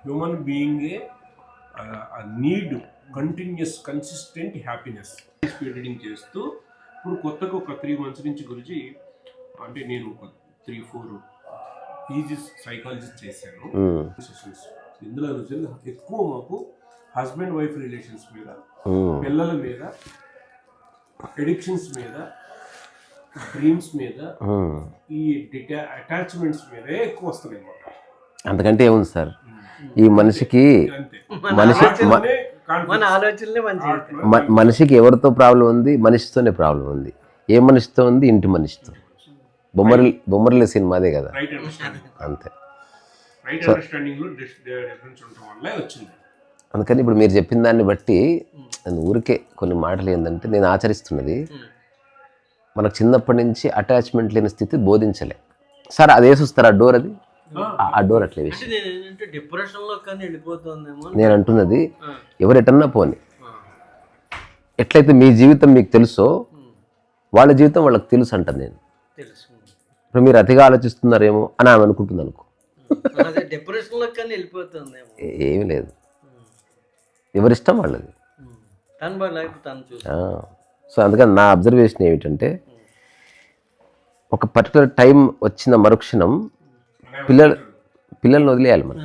Human being need continuous consistent happiness. Speed reading చేస్తూ ఇప్పుడు కొత్తగా ఒక 3 months నుంచి గురించి అంటే నేను ఒక 3-4 పీజీ సైకాలజీ చేశాను సెషన్స్. ఇందులో ఎక్కువ మాకు హస్బెండ్ వైఫ్ రిలేషన్స్ మీద, పిల్లల మీద, ఎడిక్షన్స్ మీద, డ్రీమ్స్ మీద, ఈ అటాచ్మెంట్స్ మీదే ఎక్కువ వస్తున్నాయి అన్నమాట. అంతకంటే ఏముంది సార్, ఈ మనిషికి మనిషికి ఎవరితో ప్రాబ్లం ఉంది? మనిషితోనే ప్రాబ్లం ఉంది. ఏ మనిషితో ఉంది? ఇంటి మనిషితో. బొమ్మరిల్లి సినిమా అదే కదా, అంతే. అందుకని ఇప్పుడు మీరు చెప్పిన దాన్ని బట్టి ఊరికే కొన్ని మాటలు ఏంటంటే, నేను ఆచరిస్తున్నది మనకు చిన్నప్పటి నుంచి అటాచ్మెంట్ లేని స్థితి బోధించలే సార్. అది వేసిస్తారు ఆ డోర్, అది ఆ డోర్ అట్లే వేసి నేను అంటున్నది, ఎవరెటన్నా పోని, ఎట్లయితే మీ జీవితం మీకు తెలుసో వాళ్ళ జీవితం వాళ్ళకి తెలుసు అంటాను నేను. ఇప్పుడు మీరు అతిగా ఆలోచిస్తున్నారేమో అని ఆమె అనుకుంటుంది అనుకో, ఏమీ లేదు, ఎవరిష్టం వాళ్ళది. సో అందుకని నా అబ్జర్వేషన్ ఏమిటంటే, ఒక పర్టికులర్ టైం వచ్చిన మరుక్షణం పిల్లల్ని వదిలేయాలి మనం.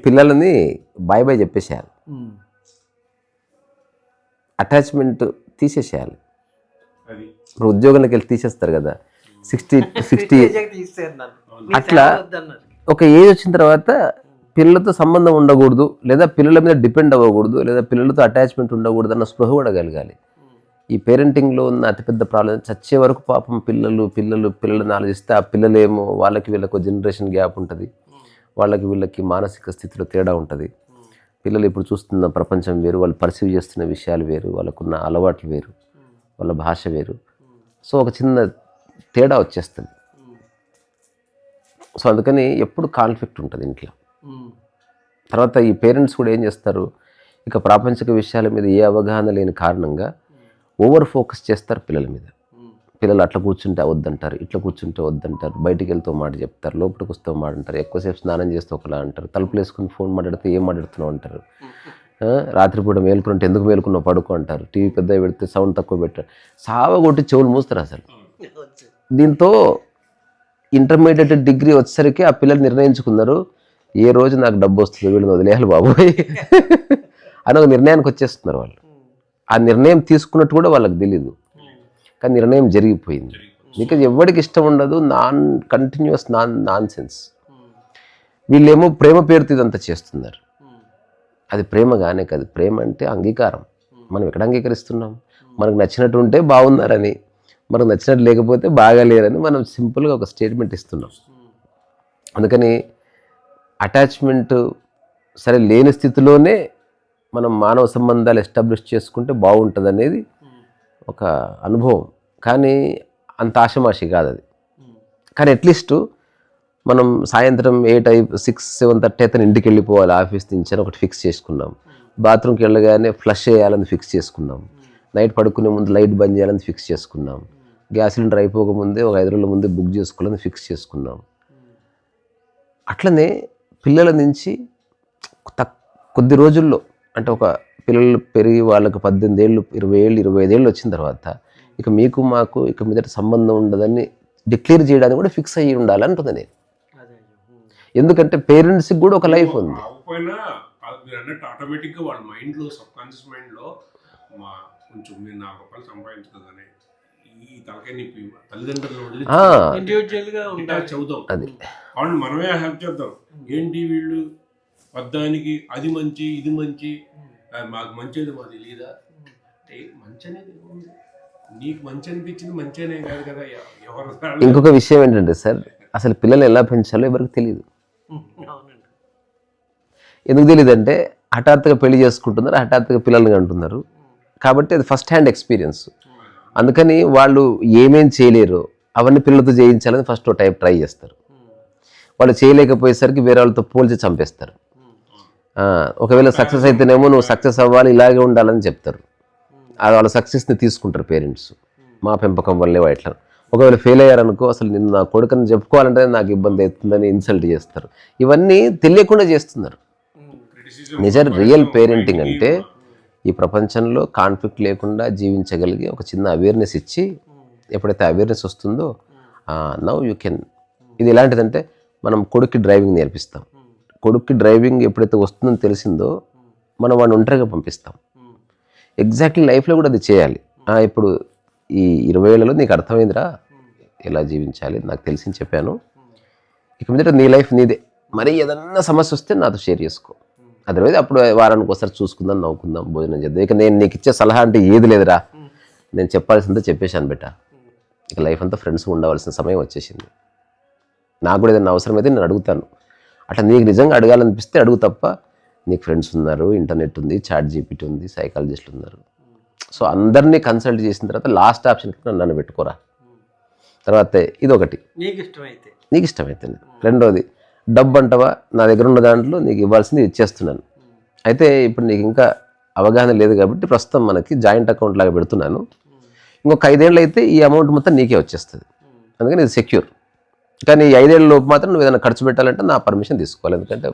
పిల్లలని బాయ్ బాయ్ చెప్పేసేయాలి, అటాచ్మెంట్ తీసేసేయాలి. ఇప్పుడు ఉద్యోగంలోకి వెళ్ళి తీసేస్తారు కదా, 60 అట్లా ఒక ఏజ్ వచ్చిన తర్వాత పిల్లలతో సంబంధం ఉండకూడదు, లేదా పిల్లల మీద డిపెండ్ అవ్వకూడదు, లేదా పిల్లలతో అటాచ్మెంట్ ఉండకూడదు అన్న స్పృహ కూడా కలగాలి. ఈ పేరెంటింగ్లో ఉన్న అతిపెద్ద ప్రాబ్లం, చచ్చే వరకు పాపం పిల్లలను ఆలోచిస్తే ఆ పిల్లలేమో వాళ్ళకి వీళ్ళకు జనరేషన్ గ్యాప్ ఉంటుంది, వాళ్ళకి వీళ్ళకి మానసిక స్థితిలో తేడా ఉంటుంది. పిల్లలు ఇప్పుడు చూస్తున్న ప్రపంచం వేరు, వాళ్ళు పర్సీవ్ చేస్తున్న విషయాలు వేరు, వాళ్ళకున్న అలవాట్లు వేరు, వాళ్ళ భాష వేరు. సో ఒక చిన్న తేడా వచ్చేస్తుంది. సో అందుకని ఎప్పుడు కాన్ఫ్లిక్ట్ ఉంటుంది ఇంట్లో. తర్వాత ఈ పేరెంట్స్ కూడా ఏం చేస్తారు, ఇక ప్రాపంచిక విషయాల మీద ఏ అవగాహన లేని కారణంగా ఓవర్ ఫోకస్ చేస్తారు పిల్లల మీద. పిల్లలు అట్లా కూర్చుంటే వద్దంటారు, ఇట్లా కూర్చుంటే వద్దంటారు, బయటికి వెళ్తూ మాట చెప్తారు, లోపలికి వస్తూ మాట అంటారు, ఎక్కువసేపు స్నానం చేస్తూ ఒకలా అంటారు, తలుపులు వేసుకుని ఫోన్ మాట్లాడితే ఏం మాట్లాడుతున్నావు అంటారు, రాత్రిపూట మేలుకుంటే ఎందుకు మేలుకున్నావు పడుకో అంటారు, టీవీ పెద్దగా పెడితే సౌండ్ తక్కువ పెట్టారు, సావగొట్టి చెవులు మూస్తారు అసలు. దీంతో ఇంటర్మీడియట్ డిగ్రీ వచ్చేసరికి ఆ పిల్లలు నిర్ణయించుకున్నారు, ఏ రోజు నాకు డబ్బు వస్తుందో వీళ్ళని వదిలేయాలి బాబోయ్ అని ఒక నిర్ణయానికి వచ్చేస్తున్నారు వాళ్ళు. ఆ నిర్ణయం తీసుకున్నట్టు కూడా వాళ్ళకి తెలీదు, కానీ నిర్ణయం జరిగిపోయింది. బికాజ్ ఎవరికి ఇష్టం ఉండదు కంటిన్యూస్ నాన్ సెన్స్. వీళ్ళేమో ప్రేమ పేరుతో ఇదంతా చేస్తున్నారు. అది ప్రేమగానే కాదు. ప్రేమ అంటే అంగీకారం. మనం ఎక్కడ అంగీకరిస్తున్నాం? మనకు నచ్చినట్టు ఉంటే బాగున్నారని, మనకు నచ్చినట్టు లేకపోతే బాగాలేరని మనం సింపుల్గా ఒక స్టేట్మెంట్ ఇస్తున్నాం. అందుకని అటాచ్మెంట్ సరే లేని స్థితిలోనే మనం మానవ సంబంధాలు ఎస్టాబ్లిష్ చేసుకుంటే బాగుంటుంది అనేది ఒక అనుభవం. కానీ అంత ఆషమాషి కాదు అది. కానీ అట్లీస్ట్ మనం సాయంత్రం 6-7:30 అతను ఇంటికి వెళ్ళిపోవాలి ఆఫీస్ నుంచి అని ఒకటి ఫిక్స్ చేసుకున్నాం. బాత్రూమ్కి వెళ్ళగానే ఫ్లష్ చేయాలని ఫిక్స్ చేసుకున్నాం. నైట్ పడుకునే ముందు లైట్ బంద్ చేయాలని ఫిక్స్ చేసుకున్నాం. గ్యాస్ సిలిండర్ అయిపోకముందే ఒక 5 రోజుల ముందే బుక్ చేసుకోవాలని ఫిక్స్ చేసుకున్నాం. అట్లనే పిల్లల నుంచి కొద్ది రోజుల్లో, అంటే ఒక పిల్లలు పెరిగి వాళ్ళకు 18 ఏళ్ళు 20 ఏళ్ళు 25 ఏళ్ళు వచ్చిన తర్వాత ఇక మీకు మాకు ఇక మీదట సంబంధం ఉండదని డిక్లేర్ చేయడానికి కూడా ఫిక్స్ అయ్యి ఉండాలంటుంది నేను. ఎందుకంటే పేరెంట్స్కి కూడా ఒక లైఫ్ ఉంది. ఆటోమేటిక్గా వాళ్ళ మైండ్లో, సబ్ కాన్షియస్ మైండ్లో కొంచెం మీరు 4 రూపాయలు సంపాదించుకోగానే ఈ తలకాయ నిప్పి తల్లిదండ్రులు చదువుతాం, అది వాళ్ళు మనమే హెల్ప్ చేద్దాం. ఏంటి వీళ్ళు వద్దానికి అది మంచి ఇది మంచి, మాకు మంచిది మాకు తెలియదా? మంచి అనేది నీకు మంచి అనిపించింది మంచి అనే కాదు కదా. ఎవరు ఇంకొక విషయం ఏంటంటే సార్, అసలు పిల్లలు ఎలా పెంచాలో ఎవరికి తెలియదు. ఎందుకు తెలియదు అంటే హఠాత్తుగా పెళ్లి చేసుకుంటున్నారు, హఠాత్తుగా పిల్లల్ని అంటున్నారు కాబట్టి అది ఫస్ట్ హ్యాండ్ ఎక్స్పీరియన్స్. అందుకని వాళ్ళు ఏమేం చేయలేరు అవన్నీ పిల్లలతో చేయించాలని ఫస్ట్ టైప్ ట్రై చేస్తారు. వాళ్ళు చేయలేకపోయేసరికి వేరే వాళ్ళతో పోల్చి చంపేస్తారు. ఒకవేళ సక్సెస్ అయితేనేమో నువ్వు సక్సెస్ అవ్వాలి, ఇలాగే ఉండాలని చెప్తారు. వాళ్ళ సక్సెస్ని తీసుకుంటారు పేరెంట్స్. మా పెంపకం వల్లే ఇట్లా ఒకవేళ ఫెయిల్ అయ్యారనుకో అసలు నిన్ను నా కొడుకుని చెప్పుకోవాలంటే నాకు ఇబ్బంది అవుతుందని ఇన్సల్ట్ చేస్తారు. ఇవన్నీ తెలియకుండా చేస్తున్నారు. నిజం రియల్ పేరెంటింగ్ అంటే ఈ ప్రపంచంలో కాన్ఫ్లిక్ట్ లేకుండా జీవించగలిగి ఒక చిన్న అవేర్నెస్ ఇచ్చి, ఎప్పుడైతే అవేర్నెస్ వస్తుందో నవ్ యూ కెన్. ఇది ఎలాంటిదంటే మనం కొడుక్కి డ్రైవింగ్ నేర్పిస్తాం. కొడుక్కి డ్రైవింగ్ ఎప్పుడైతే వస్తుందని తెలిసిందో మనం వాడిని ఒంటరిగా పంపిస్తాం. ఎగ్జాక్ట్లీ లైఫ్లో కూడా అది చేయాలి. ఇప్పుడు ఈ 20 ఏళ్లలో నీకు అర్థమైందిరా ఎలా జీవించాలి, నాకు తెలిసి చెప్పాను, ఇక మీదట నీ లైఫ్ నీదే, మరి ఏదన్నా సమస్య వస్తే నాతో షేర్ చేసుకో, అదర్వైజ్ అప్పుడు వారానికి ఒకసారి చూసుకుందాం, నవ్వుకుందాం, భోజనం చేద్దాం. ఇక నేను నీకు ఇచ్చే సలహా అంటే ఏది లేదురా, నేను చెప్పాల్సిందో చెప్పేశాను బెట్ట, ఇక లైఫ్ అంతా ఫ్రెండ్స్ ఉండవలసిన సమయం వచ్చేసింది. నాకు కూడా ఏదైనా అవసరం అయితే నేను అడుగుతాను. అట్లా నీకు నిజంగా అడగాలనిపిస్తే అడుగు తప్ప, నీకు ఫ్రెండ్స్ ఉన్నారు, ఇంటర్నెట్ ఉంది, చాట్ జీపీటీ ఉంది, సైకాలజిస్టులు ఉన్నారు. సో అందరినీ కన్సల్ట్ చేసిన తర్వాత లాస్ట్ ఆప్షన్ నన్ను పెట్టుకోరా. తర్వాత ఇదొకటి, నీకు ఇష్టమైతే. రెండోది, డబ్బు అంటవా, నా దగ్గర ఉన్న దాంట్లో నీకు ఇవ్వాల్సింది ఇచ్చేస్తున్నాను. అయితే ఇప్పుడు నీకు ఇంకా అవగాహన లేదు కాబట్టి ప్రస్తుతం మనకి జాయింట్ అకౌంట్ లాగా పెడుతున్నాను. ఇంకొక 5 ఏళ్ళు అయితే ఈ అమౌంట్ మొత్తం నీకే వచ్చేస్తుంది, అందుకని ఇది సెక్యూర్. కానీ ఈ 5 ఏళ్ళ లోపు మాత్రం నువ్వు ఏదైనా ఖర్చు పెట్టాలంటే నా పర్మిషన్ తీసుకోవాలి, ఎందుకంటే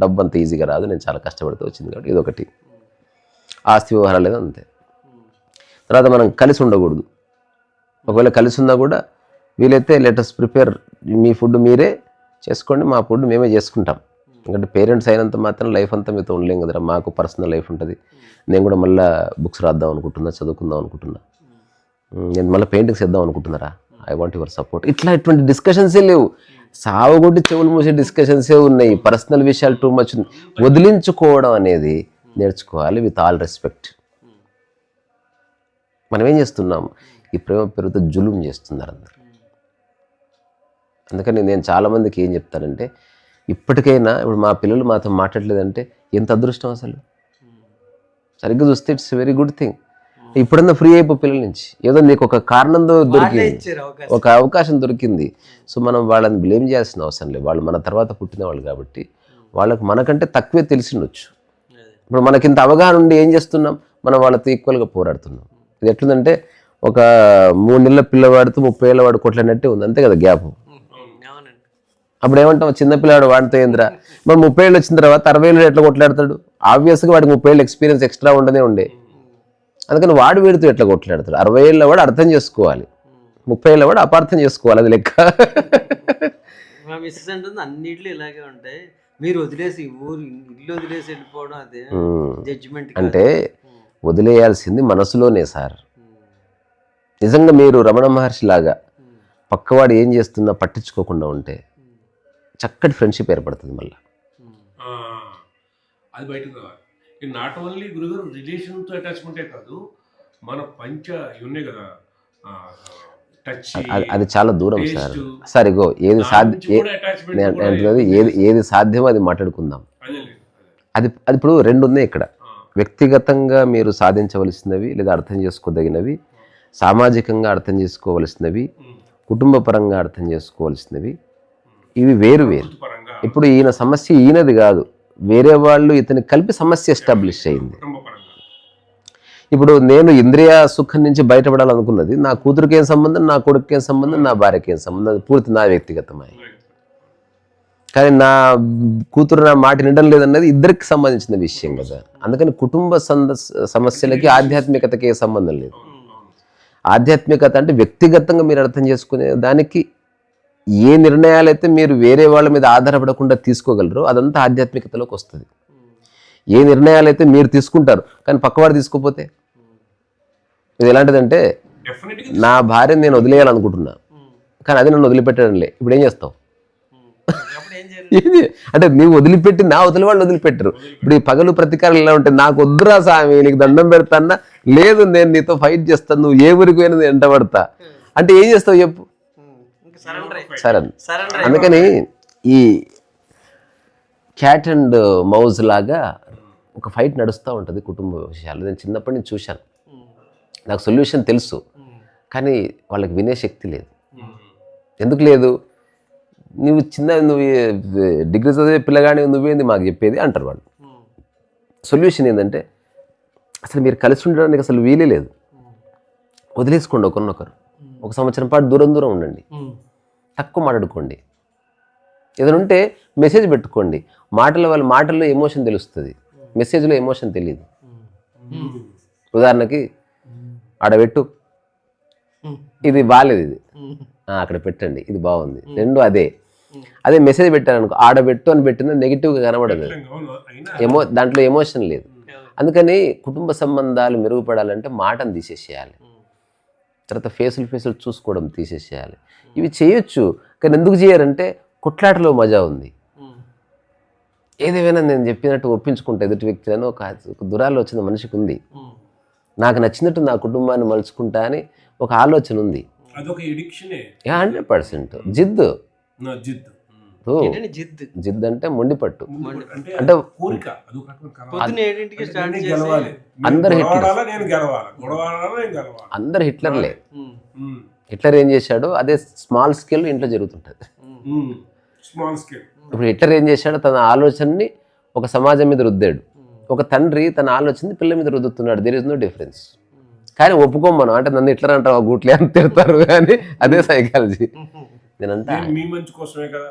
డబ్బు అంత ఈజీగా రాదు, నేను చాలా కష్టపడితే వచ్చింది కాబట్టి. ఇదొకటి, ఆస్తి వ్యవహారాలు లేదు అంతే. తర్వాత మనం కలిసి ఉండకూడదు. ఒకవేళ కలిసి ఉన్నా కూడా వీలైతే లెటస్ ప్రిపేర్, మీ ఫుడ్ మీరే చేసుకోండి, మా ఫుడ్ మేమే చేసుకుంటాం. ఎందుకంటే పేరెంట్స్ అయినంత మాత్రం లైఫ్ అంతా మీతో ఉండలేం కదరా, మాకు పర్సనల్ లైఫ్ ఉంటుంది. నేను కూడా మళ్ళీ బుక్స్ రాద్దాం అనుకుంటున్నా, చదువుకుందాం అనుకుంటున్నా, నేను మళ్ళీ పెయింటింగ్స్ వేద్దాం అనుకుంటున్నారా, ఐ వాంట్ యువర్ సపోర్ట్. ఇటువంటి డిస్కషన్సే లేవు, సావగొట్టి చెవులు మూసే డిస్కషన్సే ఉన్నాయి. పర్సనల్ విషయాలు టూ మచ్ ఉంది. వదిలించుకోవడం అనేది నేర్చుకోవాలి విత్ ఆల్ రెస్పెక్ట్. మనం ఏం చేస్తున్నాం, ఈ ప్రేమ పేరుతో జులుం చేస్తున్నారు అందరు. అందుకని నేను చాలామందికి ఏం చెప్తానంటే, ఇప్పటికైనా ఇప్పుడు మా పిల్లలు మాతో మాట్లాడలేదంటే ఎంత అదృష్టం అసలు. సరిగ్గా చూస్తే ఇట్స్ వెరీ గుడ్ థింగ్. ఇప్పుడన్నా ఫ్రీ అయిపో పిల్లల నుంచి, ఏదో నీకు ఒక కారణంతో దొరికింది, ఒక అవకాశం దొరికింది. సో మనం వాళ్ళని బ్లేమ్ చేయాల్సిన అవసరం లేదు, వాళ్ళు మన తర్వాత పుట్టిన వాళ్ళు కాబట్టి వాళ్ళకు మనకంటే తక్కువే తెలిసిండొచ్చు. ఇప్పుడు మనకింత అవగాహన ఉండి ఏం చేస్తున్నాం, మనం వాళ్ళతో ఈక్వల్గా పోరాడుతున్నాం. ఇది ఎట్లుందంటే ఒక 3 నెలల పిల్లవాడితో 30 ఏళ్ళ వాడు కొట్లాడినట్టే ఉంది, అంతే కదా గ్యాప్. అప్పుడు ఏమంటాం, చిన్నపిల్లవాడు వాడితో ఏంద్రా, మరి 30 ఏళ్ళు వచ్చిన తర్వాత 60 ఏళ్ళు ఎట్లా కొట్లాడతాడు, ఆబ్వియస్గా వాడికి 30 ఏళ్ళు ఎక్స్పీరియన్స్ ఎక్స్ట్రా ఉండనే ఉండే, అందుకని వాడు వీడితో ఎట్లా కొట్లాడతాడు. 60 ఏళ్ళ వాడు అర్థం చేసుకోవాలి, 30 ఏళ్ళ వాడు అపార్థం చేసుకోవాలి, అది లెక్క. మా మిస్సెస్ అంటుంది అన్నిట్లో ఇలాగే ఉంటాయి, మీరు వదిలేసి ఇల్లు వదిలేసి వెళ్ళిపోవడం అదే జడ్జిమెంట్ అంటే వదిలేయాల్సింది మనసులోనే సార్. నిజంగా మీరు రమణ మహర్షి లాగా పక్కవాడు ఏం చేస్తున్నా పట్టించుకోకుండా ఉంటే చక్కటి ఫ్రెండ్షిప్ ఏర్పడుతుంది మళ్ళీ. అది బయటకు రావాలి. నాట్ ఓన్లీ గురుగారు రిలేషన్తో అటాచ్మెంటే కాదు, మన ఉన్నాయి కదా టచ్, అది చాలా దూరం సార్. సార్ ఇగో ఏది ఏది సాధ్యమో అది మాట్లాడుకుందాం. అది ఇప్పుడు 2 ఉన్నాయి ఇక్కడ. వ్యక్తిగతంగా మీరు సాధించవలసినవి లేదా అర్థం చేసుకోదగినవి, సామాజికంగా అర్థం చేసుకోవలసినవి, కుటుంబ పరంగా అర్థం చేసుకోవాల్సినవి, ఇవి వేరు వేరు. ఇప్పుడు ఈయన సమస్య ఈయనది కాదు, వేరే వాళ్ళు ఇతనికి కలిపి సమస్య ఎస్టాబ్లిష్ అయింది. ఇప్పుడు నేను ఇంద్రియ సుఖం నుంచి బయటపడాలనుకున్నది, నా కూతురికి ఏం సంబంధం, నా కొడుకుకి ఏం సంబంధం, నా భార్యకి ఏం సంబంధం, అది పూర్తి నా వ్యక్తిగతమై. కానీ నా కూతురు నా మాట వినడం లేదన్నది ఇద్దరికి సంబంధించిన విషయం కదా. అందుకని కుటుంబ సమస్యలకి ఆధ్యాత్మికతకి ఏ సంబంధం లేదు. ఆధ్యాత్మికత అంటే వ్యక్తిగతంగా మీరు అర్థం చేసుకునే దానికి ఏ నిర్ణయాలు అయితే మీరు వేరే వాళ్ళ మీద ఆధారపడకుండా తీసుకోగలరో అదంతా ఆధ్యాత్మికతలోకి వస్తుంది. ఏ నిర్ణయాలు అయితే మీరు తీసుకుంటారు కానీ పక్కవాడు తీసుకోపోతే, ఇది ఎలాంటిదంటే, నా భార్యను నేను వదిలేయాలనుకుంటున్నా కానీ అది నన్ను వదిలిపెట్టడం లే, ఇప్పుడు ఏం చేస్తావు అంటే నీవు వదిలిపెట్టి నా వదిలి వాళ్ళు వదిలిపెట్టరు. ఇప్పుడు ఈ పగలు ప్రతీకారం ఎలా ఉంటాయి, నాకు వద్దురా స్వామి నీకు దండం పెడతాన్నా, లేదు నేను నీతో ఫైట్ చేస్తాను, నువ్వు ఏ ఊరికి పోయినా ఎంట పడతా అంటే ఏం చేస్తావు చెప్పు. సరే, అందుకని ఈ క్యాట్ అండ్ మౌజ్ లాగా ఒక ఫైట్ నడుస్తూ ఉంటుంది కుటుంబ విషయాలు. నేను చిన్నప్పటి నుంచి చూశాను, నాకు సొల్యూషన్ తెలుసు కానీ వాళ్ళకి వినే శక్తి లేదు. ఎందుకు లేదు, నువ్వు డిగ్రీ చదివే పిల్లగాని నువ్వేంది మాకు చెప్పేది అంటారు వాళ్ళు. సొల్యూషన్ ఏంటంటే అసలు మీరు కలిసి ఉండడానికి అసలు వీలే లేదు, వదిలేసుకోండి ఒకరినొకరు. 1 సంవత్సరం పాటు దూరం ఉండండి, తక్కువ మాట్లాడుకోండి. ఏదైనా ఉంటే మెసేజ్ పెట్టుకోండి. మాటల్లో ఎమోషన్ తెలుస్తుంది, మెసేజ్లో ఎమోషన్ తెలియదు. ఉదాహరణకి ఆడబెట్టు, ఇది బాగాలేదు, ఇది అక్కడ పెట్టండి, ఇది బాగుంది, రెండు అదే మెసేజ్ పెట్టాను అనుకో, ఆడబెట్టు అని పెట్టినా నెగిటివ్గా కనబడదు, దాంట్లో ఎమోషన్ లేదు. అందుకని కుటుంబ సంబంధాలు మెరుగుపడాలంటే మాటను తీసేసేయాలి, తర్వాత ఫేసులు చూసుకోవడం తీసేసేయాలి. ఇవి చేయొచ్చు, కానీ ఎందుకు చేయరంటే కొట్లాటలో మజా ఉంది. ఏదేమైనా నేను చెప్పినట్టు ఒప్పించుకుంటా ఎదుటి వ్యక్తులను ఒక దురాలోచన మనిషికి ఉంది. నాకు నచ్చినట్టు నా కుటుంబాన్ని మలుచుకుంటా అని ఒక ఆలోచన ఉంది. 100% జిద్దు. జిద్దు అంటే మొండిపట్టు, అంటే అందరు హిట్లర్లే. హిట్లర్ ఏం చేశాడు అదే స్మాల్ స్కేల్ ఇంట్లో జరుగుతుంటది. ఇప్పుడు హిట్లర్ ఏం చేశాడు, తన ఆలోచనని ఒక సమాజం మీద రుద్దాడు. ఒక తండ్రి తన ఆలోచనని పిల్లల మీద రుద్దుతున్నాడు. There is no difference. కానీ ఒప్పుకోం మనం, అంటే నన్ను హిట్లర్ అంటారు గూట్లే అని తిడతారు, కానీ అదే సైకాలజీ. నేనంతా మీ మంచి కోసమే కదా,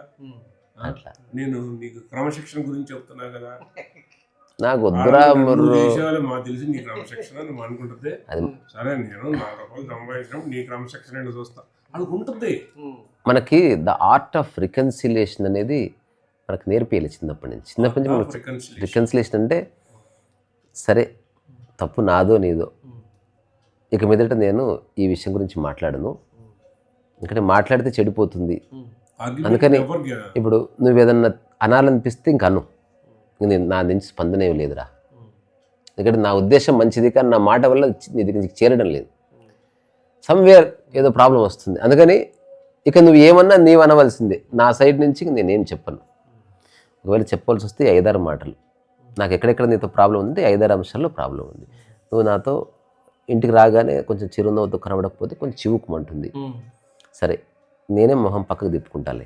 అట్లా నేను నీకు క్రమశిక్షణ గురించి చెప్తున్నా కదా. నాకు వద్దురా మాకు తెలిసి నీ క్రమశిక్షణ నువ్వు అనుకుంటుంది. సరే నేను 4 రూపాయలు సంపాదించినప్పుడు నీ క్రమశిక్షణ ఏంటో చూస్తా అనుకుంటుంది. మనకి ద ఆర్ట్ ఆఫ్ రికన్సిలేషన్ అనేది మనకు నేర్పియాలి చిన్నప్పటి నుంచి. మనకు రికన్సిలేషన్ అంటే సరే తప్పు నాదో నీదో, ఇక మీదట నేను ఈ విషయం గురించి మాట్లాడను, ఎందుకంటే మాట్లాడితే చెడిపోతుంది. అందుకని ఇప్పుడు నువ్వు ఏదన్నా అనాలనిపిస్తే ఇంక అను, నేను నా నుంచి స్పందన ఏమి లేదురా, ఎందుకంటే నా ఉద్దేశం మంచిది కానీ నా మాట వల్ల నీ దగ్గరికి చేరడం లేదు, సమ్వేర్ ఏదో ప్రాబ్లం వస్తుంది. అందుకని ఇక నువ్వు ఏమన్నా నీవు అనవలసిందే, నా సైడ్ నుంచి నేనేం చెప్పను. ఒకవేళ చెప్పవలసి వస్తే 5-6 మాటలు, నాకు ఎక్కడెక్కడ నీతో ప్రాబ్లం ఉంది 5-6 అంశాల్లో ప్రాబ్లం ఉంది. నువ్వు నాతో ఇంటికి రాగానే కొంచెం చిరునవ్వుతో కనబడకపోతే కొంచెం చివుకుమంటుంది, సరే నేనే మొహం పక్కకు తిప్పుకుంటాలే.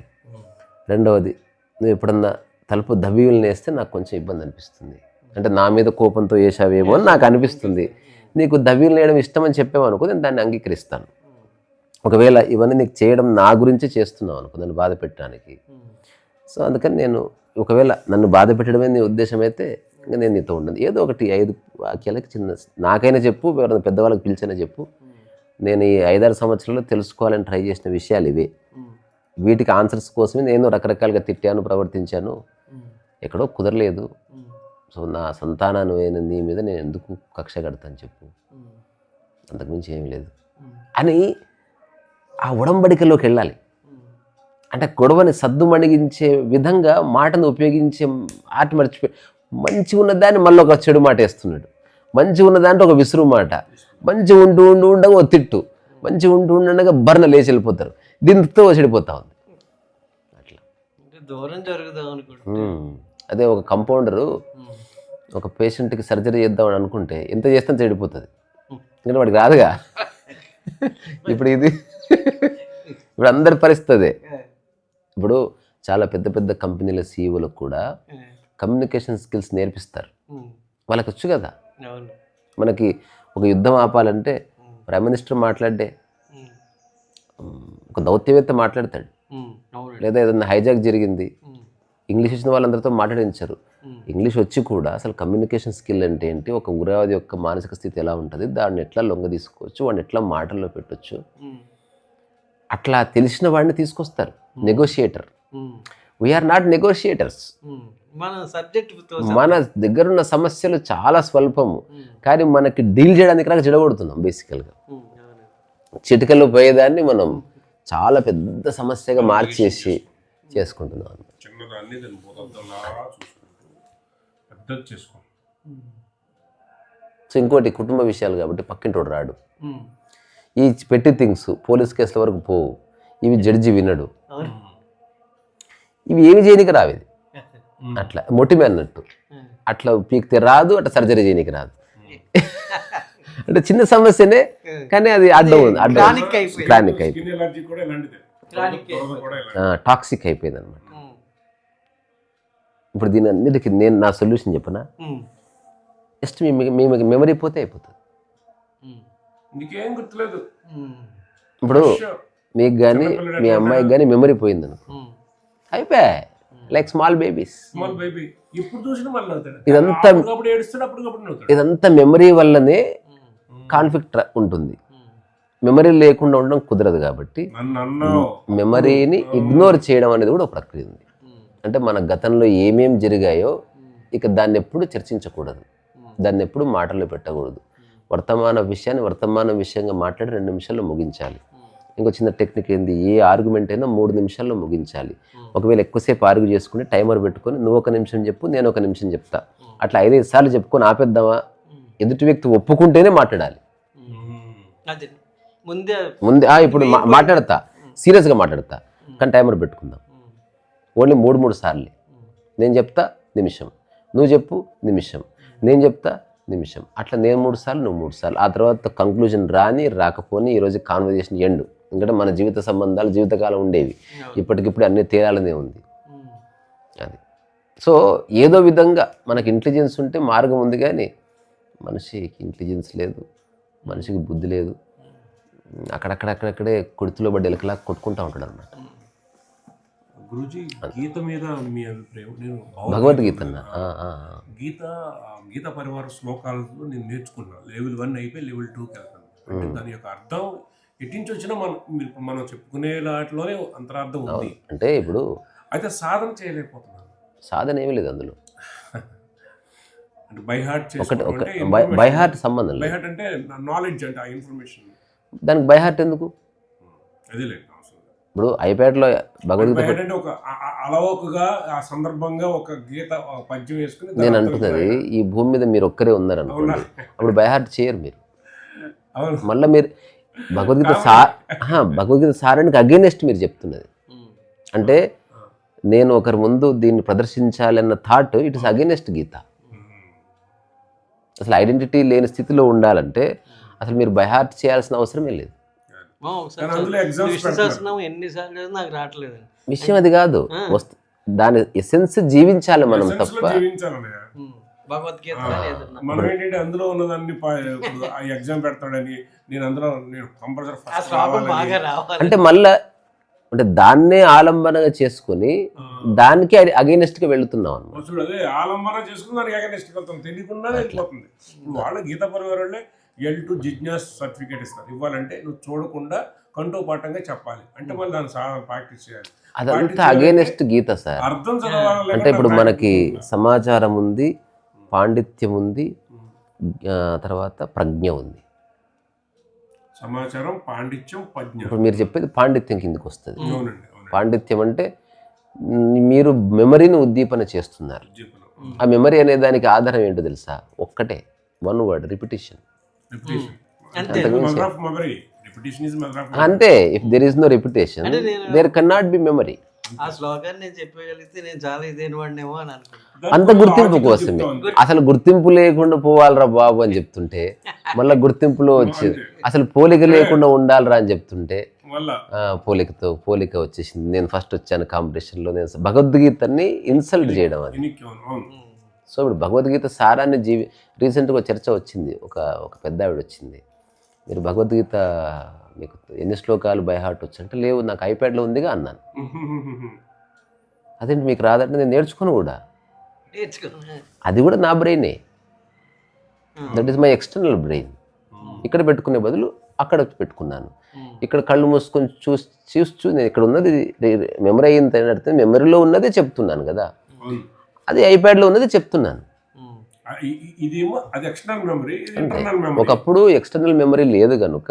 రెండవది, నువ్వు ఎప్పుడన్నా తలుపు దబీవులు నేస్తే నాకు కొంచెం ఇబ్బంది అనిపిస్తుంది, అంటే నా మీద కోపంతో వేసావేమో అని నాకు అనిపిస్తుంది. నీకు దబీవులు వేయడం ఇష్టమని చెప్పామనుకో, నేను దాన్ని అంగీకరిస్తాను. ఒకవేళ ఇవన్నీ నీకు చేయడం నా గురించి చేస్తున్నావు అనుకో, నన్ను బాధ పెట్టడానికి, సో అందుకని నేను ఒకవేళ నన్ను బాధ పెట్టడమే నీ ఉద్దేశం అయితే ఇంకా నేను నీతో ఉండను. ఏదో ఒకటి 5 వాక్యాలకి చిన్న నాకైనా చెప్పు, ఎవరైనా పెద్దవాళ్ళకి పిలిచైనా చెప్పు, నేను ఈ 5-6 సంవత్సరాల్లో తెలుసుకోవాలని ట్రై చేసిన విషయాలు ఇవే. వీటికి ఆన్సర్స్ కోసమే నేను రకరకాలుగా తిట్టాను, ప్రవర్తించాను, ఎక్కడో కుదరలేదు. సో నా సంతానాన్ని నీ మీద నేను ఎందుకు కక్ష కడతాను చెప్పు, అంతకుమించి ఏమీ లేదు అని ఆ ఉడంబడికలోకి వెళ్ళాలి. అంటే గొడవని సద్దుమణిగించే విధంగా మాటను ఉపయోగించే ఆట మర్చిపోయి, మంచిగా ఉన్నదాన్ని మళ్ళీ ఒక చెడు మాట వేస్తున్నాడు, మంచిగా ఉన్నదాంట్లో ఒక విసురు మాట, మంచిగా ఉండగా ఒక తిట్టు, మంచిగా ఉండగా బర్న లేచి వెళ్ళిపోతారు, దీంతో చెడిపోతా ఉంది. అట్లా దూరం జరుగుదాం అనుకుంటా. అదే ఒక కంపౌండరు ఒక పేషెంట్కి సర్జరీ చేద్దామని అనుకుంటే ఎంత చేస్తాను చెడిపోతుంది, ఎందుకంటే వాడికి రాదుగా. ఇప్పుడు అందరి పరిస్థితి. ఇప్పుడు చాలా పెద్ద పెద్ద కంపెనీల సీఈఓలకు కూడా కమ్యూనికేషన్ స్కిల్స్ నేర్పిస్తారు, వాళ్ళకి వచ్చు కదా. మనకి ఒక యుద్ధం ఆపాలంటే ప్రైమ్ మినిస్టర్ మాట్లాడే, ఒక దౌత్యవేత్త మాట్లాడతాడు, లేదా ఏదైనా హైజాక్ జరిగింది, ఇంగ్లీష్ వచ్చిన వాళ్ళందరితో మాట్లాడించారు. ఇంగ్లీష్ వచ్చి కూడా అసలు కమ్యూనికేషన్ స్కిల్ అంటే ఏంటి, ఒక ఉగ్రవాది యొక్క మానసిక స్థితి ఎలా ఉంటుంది, దాన్ని ఎట్లా లొంగ తీసుకోవచ్చు, వాడిని ఎట్లా మాటల్లో పెట్టచ్చు, అట్లా తెలిసిన వాడిని తీసుకొస్తారు. నెగోషియేటర్. We are not negotiators. మన దగ్గరున్న సమస్యలు చాలా స్వల్పము, కానీ మనకి డీల్ చేయడానికి రాక చెడగొడుతున్నాం. బేసికల్గా చిటికల్లో పోయేదాన్ని మనం చాలా పెద్ద సమస్యగా మార్చేసి చేసుకుంటున్నాం. సో ఇంకోటి కుటుంబ విషయాలు కాబట్టి పక్కింటోడు రాడు, ఈ పెట్టి థింగ్స్ పోలీస్ కేసుల వరకు పోవు, ఇవి జడ్జి వినడు, ఇవి ఏమి చేయనికి రావేది. అట్లా మొటిమే అన్నట్టు, అట్లా పీకితే రాదు, అట్లా సర్జరీ చేయనికి రాదు. అంటే చిన్న సమస్యనే కానీ అది అడ్డం ఉంది, క్రానిక్ అయిపోయింది, టాక్సిక్ అయిపోయింది అనమాట. ఇప్పుడు దీని అన్నిటికీ నేను నా సొల్యూషన్ చెప్పనా, జస్ట్ మీ మెమరీ పోతే అయిపోతుంది. నీకేం గుర్తులేదు, ఇప్పుడు మీకు కానీ మీ అమ్మాయికి కానీ మెమరీ పోయిందనుకో, అయిపోయా, like small babies. Small baby ఇప్పుడు చూసిన మళ్ళీ అవుతాడు, ఇదంతా అప్పుడు ఏడుస్తాడు, అప్పటికప్పుడు నవ్వుతాడు. ఇదంతా మెమరీ వల్లనే కాన్ఫ్లిక్ట్ ఉంటుంది. మెమరీ లేకుండా ఉండడం కుదరదు. కాబట్టి నన్ను అన్నావు మెమరీని ఇగ్నోర్ చేయడం అనేది కూడా ఒక ప్రక్రియ ఉంది. అంటే మన గతంలో ఏమేం జరిగాయో ఇక దాన్ని ఎప్పుడు చర్చించకూడదు, దాన్ని ఎప్పుడు మాటల్లో పెట్టకూడదు. వర్తమాన విషయంగా మాట్లాడి 2 నిమిషాల్లో ముగించాలి. ఇంకో చిన్న టెక్నిక్ ఏంది, ఏ ఆర్గ్యుమెంట్ అయినా 3 నిమిషాల్లో ముగించాలి. ఒకవేళ ఎక్కువసేపు ఆర్గ్యూ చేసుకుని టైమర్ పెట్టుకొని నువ్వు 1 నిమిషం చెప్పు, నేను 1 నిమిషం చెప్తా, అట్లా 5 సార్లు చెప్పుకొని ఆపేద్దామా? ఎదుటి వ్యక్తి ఒప్పుకుంటేనే మాట్లాడాలి. ముందే ఇప్పుడు మాట్లాడతా, సీరియస్గా మాట్లాడతా, కానీ టైమర్ పెట్టుకుందాం. ఓన్లీ 3 సార్లే. నేను చెప్తా నిమిషం, నువ్వు చెప్పు నిమిషం, నేను చెప్తా నిమిషం, అట్లా నేను 3 సార్లు, నువ్వు 3 సార్లు. ఆ తర్వాత కంక్లూజన్ రాకపోని ఈరోజు కాన్వర్జేషన్ ఎండ్. ఎందుకంటే మన జీవిత సంబంధాలు జీవితకాలం ఉండేవి, ఇప్పటికిప్పుడు అన్నీ తేలాలనే ఉంది అది. సో ఏదో విధంగా మనకి ఇంటెలిజెన్స్ ఉంటే మార్గం ఉంది, కానీ మనిషికి ఇంటెలిజెన్స్ లేదు, మనిషికి బుద్ధి లేదు. అక్కడక్కడే కొడుతులో పడ్డ ఎలకలా కొట్టుకుంటా ఉంటాడు అన్నమాట. గురూజీ, గీత మీద మీ అభిప్రాయం? నేను భగవద్గీత గీత పరివార శ్లోకాలతో నేను నేర్చుకున్నాను. లెవెల్ 1 అయిపోయి లెవెల్ 2కి వెళ్తాను. అంటే దాని యొక్క అర్థం ఎట్టించి వచ్చినా మనం చెప్పుకునే వాటిలోనే అంతరార్థం ఉంది. అంటే ఇప్పుడు అయితే సాధన చేయలేకపోతున్నాను. సాధన ఏమీ లేదు అందులో. అంటే బై హార్ట్ బై హార్ట్ సంబంధం. బై హార్ట్ అంటే నాలెడ్జ్, అంటే ఆ ఇన్ఫర్మేషన్. దానికి బై హార్ట్ ఎందుకు? అదే లేదు. ఇప్పుడు ఐప్యాడ్లో భగవద్గీత అంటే ఒక అలవోకగా ఆ సందర్భంగా ఒక గీత పద్యం వేసుకుని నేను అంటున్నది, ఈ భూమి మీద మీరు ఒక్కరే ఉన్నారనుకోండి, అప్పుడు బై హార్ట్ చేయరు మీరు. మళ్ళీ మీరు భగవద్గీత సారానికి అగైనెస్ట్ మీరు చెప్తున్నది. అంటే నేను ఒకరి ముందు దీన్ని ప్రదర్శించాలన్న థాట్ ఇట్ ఇస్ అగైనెస్ట్ గీత. అసలు ఐడెంటిటీ లేని స్థితిలో ఉండాలంటే అసలు మీరు బై హార్ట్ చేయాల్సిన అవసరమే లేదు. విషయం అది కాదు, దాని ఎసెన్స్ జీవించాలి మనం తప్ప. మనం ఏంటంటే అందులో ఉన్నదాన్ని ఎగ్జామ్ పెడతాడని నేను అందులో అంటే మళ్ళా అంటే దాన్నే ఆలంబనగా చేసుకుని దానికి అగైనెస్ట్ గా వెళుతున్నాం అన్నమాట. అదే ఆలంబన చేసుకుని దానికి అగైనెస్ట్ వెళ్తాం, తెలియకుండా వెళ్ళిపోతుంది. వాళ్ళ గీత పరివారంలో L2 జిజ్ఞాస్ సర్టిఫికేట్ ఇస్తారు. ఇవ్వాలంటే నువ్వు చూడకుండా కంటూ పాఠంగా చెప్పాలి, అంటే మళ్ళీ దాన్ని ప్రాక్టీస్ చేయాలి. అదంతా అగైనెస్ట్ గీత సార్. అర్థం చదవాలి. అంటే ఇప్పుడు మనకి సమాచారం ఉంది, పాండిత్యం ఉంది, తర్వాత ప్రజ్ఞ ఉంది. సమాచారం, పాండిత్యం, ప్రజ్ఞ. ఇప్పుడు మీరు చెప్పేది పాండిత్యం కిందకి వస్తుంది. పాండిత్యం అంటే మీరు మెమరీని ఉద్దీపన చేస్తున్నారు. ఆ మెమరీ అనే దానికి ఆధారం ఏంటో తెలుసా? ఒక్కటే, 1 word, రిపిటేషన్. అంతే. If there is no repetition there can not be memory. ఆ శ్లోకాన్ని నేను చెప్పగలిగితే నేను చాలా ఇదేని వాడినేమో అని అనుకుంటున్నాను. అంత గుర్తింపు కోసమే. అసలు గుర్తింపు లేకుండా పోవాలరా బాబు అని చెప్తుంటే, మళ్ళీ గుర్తింపులో వచ్చి అసలు పోలిక లేకుండా ఉండాలరా అని చెప్తుంటే పోలిక వచ్చేసింది. నేను ఫస్ట్ వచ్చాను కాంపిటీషన్లో, నేను భగవద్గీతని ఇన్సల్ట్ చేయడం అది. సో ఇప్పుడు భగవద్గీత సారాన్ని రీసెంట్గా చర్చ వచ్చింది. ఒక పెద్ద ఆవిడ వచ్చింది, మీరు భగవద్గీత మీకు ఎన్ని శ్లోకాలు బై హార్ట్ వచ్చు అంటే, లేవు నాకు ఐప్యాడ్లో ఉందిగా అన్నాను. అదేంటి మీకు రాదంటే, నేను నేర్చుకుని కూడా, అది కూడా నా బ్రెయినే, that is my external brain. ఇక్కడ పెట్టుకునే బదులు అక్కడ పెట్టుకున్నాను. ఇక్కడ కళ్ళు మూసుకొని చూస్తూ నేను ఇక్కడ ఉన్నది మెమరీ అయింది అడిగితే మెమరీలో ఉన్నదే చెప్తున్నాను కదా, అది ఐప్యాడ్లో ఉన్నది చెప్తున్నాను. ఒకప్పుడు ఎక్స్టర్నల్ మెమరీ లేదు కనుక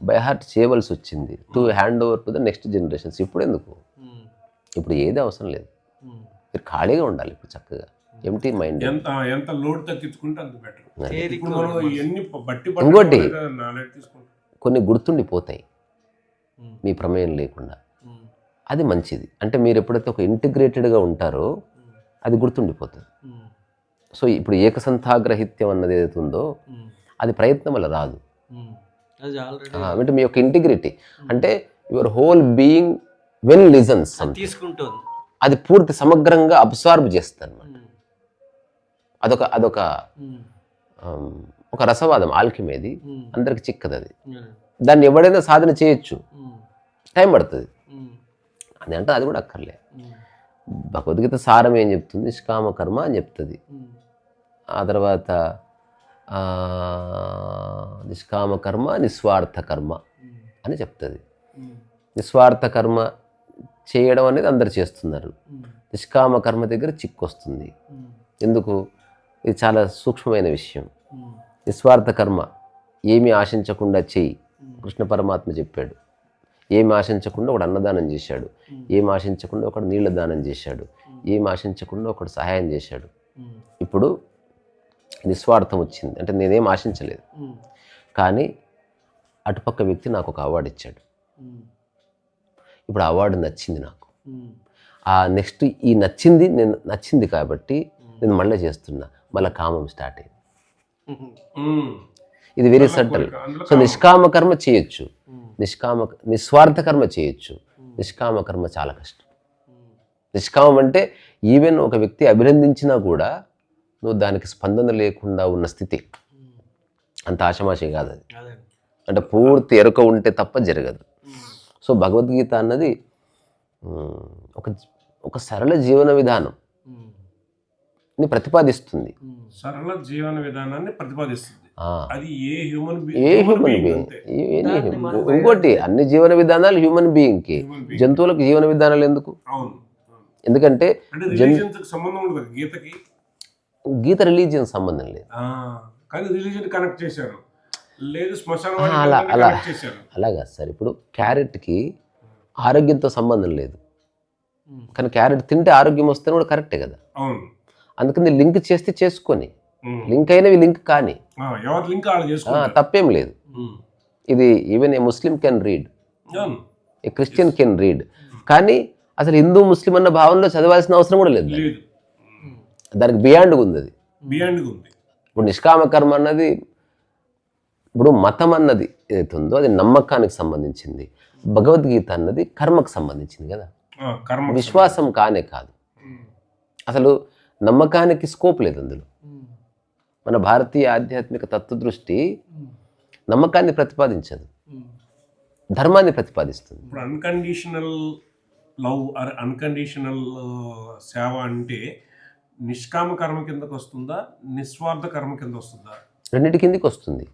బై హార్ట్ చేయవలసి వచ్చింది, to hand over to the next generations. ఇప్పుడు ఎందుకు? ఇప్పుడు ఏది అవసరం లేదు, మీరు ఖాళీగా ఉండాలి. ఇప్పుడు చక్కగా ఎంటీ మైండ్. ఎంత లోడ్ తగ్గించుకుంటే అంత బెటర్. ఇంకోటి, కొన్ని గుర్తుండిపోతాయి మీ ప్రమేయం లేకుండా, అది మంచిది. అంటే మీరు ఎప్పుడైతే ఒక ఇంటిగ్రేటెడ్గా ఉంటారో అది గుర్తుండిపోతుంది. సో ఇప్పుడు ఏకసంతాగ్రహిత్యం అన్నది ఏదైతే ఉందో అది ప్రయత్నం వల్ల రాదు. అంటే మీ యొక్క ఇంటిగ్రిటీ, అంటే your whole being when listens తీసుకుంటుంది, అది పూర్తి సమగ్రంగా అబ్సార్బ్ చేస్తుంది అనమాట. అదొక ఒక రసవాదం, ఆల్కిమేది, అందరికి చిక్కదు అది. దాన్ని ఎవడైనా సాధన చేయొచ్చు, టైం పడుతుంది అని అంటే అది కూడా అక్కర్లే. భగవద్గీత సారం ఏం చెప్తుంది? నిష్కామ కర్మ అని చెప్తుంది. ఆ తర్వాత నిష్కామ కర్మ నిస్వార్థ కర్మ అని చెప్తుంది. నిస్వార్థ కర్మ చేయడం అనేది అందరు చేస్తున్నారు. నిష్కామ కర్మ దగ్గర చిక్కు వస్తుంది. ఎందుకు? ఇది చాలా సూక్ష్మమైన విషయం. నిస్వార్థ కర్మ ఏమీ ఆశించకుండా చెయ్యి. కృష్ణ పరమాత్మ చెప్పాడు. ఏమి ఆశించకుండా ఒకడు అన్నదానం చేశాడు, ఏమి ఆశించకుండా ఒకడు నీళ్ళ దానం చేశాడు, ఏమి ఆశించకుండా ఒకడు సహాయం చేశాడు. ఇప్పుడు నిస్వార్థం వచ్చింది అంటే నేనేం ఆశించలేదు, కానీ అటుపక్క వ్యక్తి నాకు ఒక అవార్డు ఇచ్చాడు. ఇప్పుడు అవార్డు నచ్చింది నాకు. ఆ నెక్స్ట్ ఈ నచ్చింది నేను నచ్చింది కాబట్టి నేను మళ్ళీ చేస్తున్నా, మళ్ళీ కామం స్టార్ట్ అయింది. ఇది వెరీ సటల్. సో నిష్కామ కర్మ చేయొచ్చు, నిస్వార్థ కర్మ చేయొచ్చు. నిష్కామ కర్మ చాలా కష్టం. నిష్కామం అంటే ఈవెన్ ఒక వ్యక్తి అభినందించినా కూడా నువ్వు దానికి స్పందన లేకుండా ఉన్న స్థితి. అంత ఆషమాషి కాదు అది. అంటే పూర్తి ఎరుక ఉంటే తప్ప జరగదు. సో భగవద్గీత అన్నది ఒక సరళ జీవన విధానం ప్రతిపాదిస్తుంది. సరళ జీవన విధానాన్ని ప్రతిపాదిస్తుంది. అది ఏ హ్యూమన్ బీయింగ్. ఇంకోటి అన్ని జీవన విధానాలు హ్యూమన్ బీయింగ్ కి, జంతువులకు జీవన విధానాలు ఎందుకు? ఎందుకంటే గీత రిలీజియన్ సంబంధం లేదు. అలాగా సార్. ఇప్పుడు క్యారెట్కి ఆరోగ్యంతో సంబంధం లేదు, కానీ క్యారెట్ తింటే ఆరోగ్యం వస్తే కూడా కరెక్టే కదా. అందుకని లింక్ చేస్తే చేసుకొని, లింక్ అయినవి లింక్ కానీ తప్పేం లేదు. ఇది even a Muslim can read, a Christian can read. కానీ అసలు హిందూ ముస్లిం అన్న భావనలో చదవాల్సిన అవసరం కూడా లేదు. దానికి బియాండ్గా ఉంది అది. ఇప్పుడు నిష్కామ కర్మ అన్నది, ఇప్పుడు మతం అన్నది ఏదైతే ఉందో అది నమ్మకానికి సంబంధించింది. భగవద్గీత అన్నది కర్మకు సంబంధించింది కదా, విశ్వాసం కానే కాదు. అసలు నమ్మకానికి స్కోప్ లేదు అందులో. మన భారతీయ ఆధ్యాత్మిక తత్వదృష్టి నమ్మకాన్ని ప్రతిపాదించదు, ధర్మాన్ని ప్రతిపాదిస్తుంది. ఇప్పుడు అన్కండిషనల్ లవ్ ఆర్ అన్కండిషనల్ సేవ అంటే నిష్కామ కర్మ కిందకు వస్తుందా, నిస్వార్థ కర్మ కింద వస్తుందా? రెండింటి కిందకి వస్తుంది.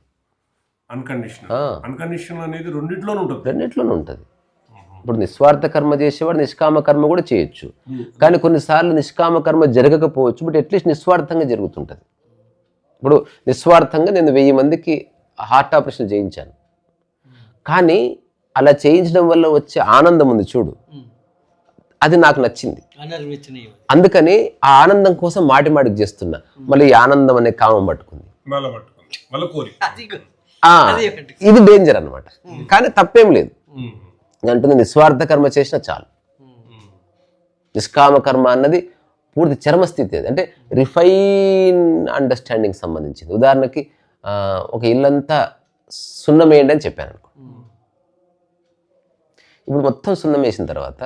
అన్కండిషనల్ అనేది రెండిట్లోనే ఉంటుంది. ఇప్పుడు నిస్వార్థ కర్మ చేసేవాడు నిష్కామ కర్మ కూడా చేయొచ్చు, కానీ కొన్నిసార్లు నిష్కామ కర్మ జరగకపోవచ్చు, బట్ అట్లీస్ట్ నిస్వార్థంగా జరుగుతుంటుంది. ఇప్పుడు నిస్వార్థంగా నేను 1000 మందికి హార్ట్ ఆపరేషన్ చేయించాను, కానీ అలా చేయించడం వల్ల వచ్చే ఆనందం ఉంది చూడు, అది నాకు నచ్చింది. అందుకని ఆ ఆనందం కోసం మాటికి చేస్తున్నా. మళ్ళీ ఈ ఆనందం అనే కామం పట్టుకుంది, ఇది డేంజర్ అన్నమాట. కానీ తప్పేం లేదు, అంటుంది నిస్వార్థ కర్మ చేసినా చాలు. నిష్కామ కర్మ అన్నది పూర్తి చరమస్థితి. అది అంటే రిఫైన్ అండర్స్టాండింగ్ సంబంధించింది. ఉదాహరణకి ఒక ఇల్లంతా సున్నం వేయండి అని చెప్పాను అనుకో. ఇప్పుడు మొత్తం సున్నం వేసిన తర్వాత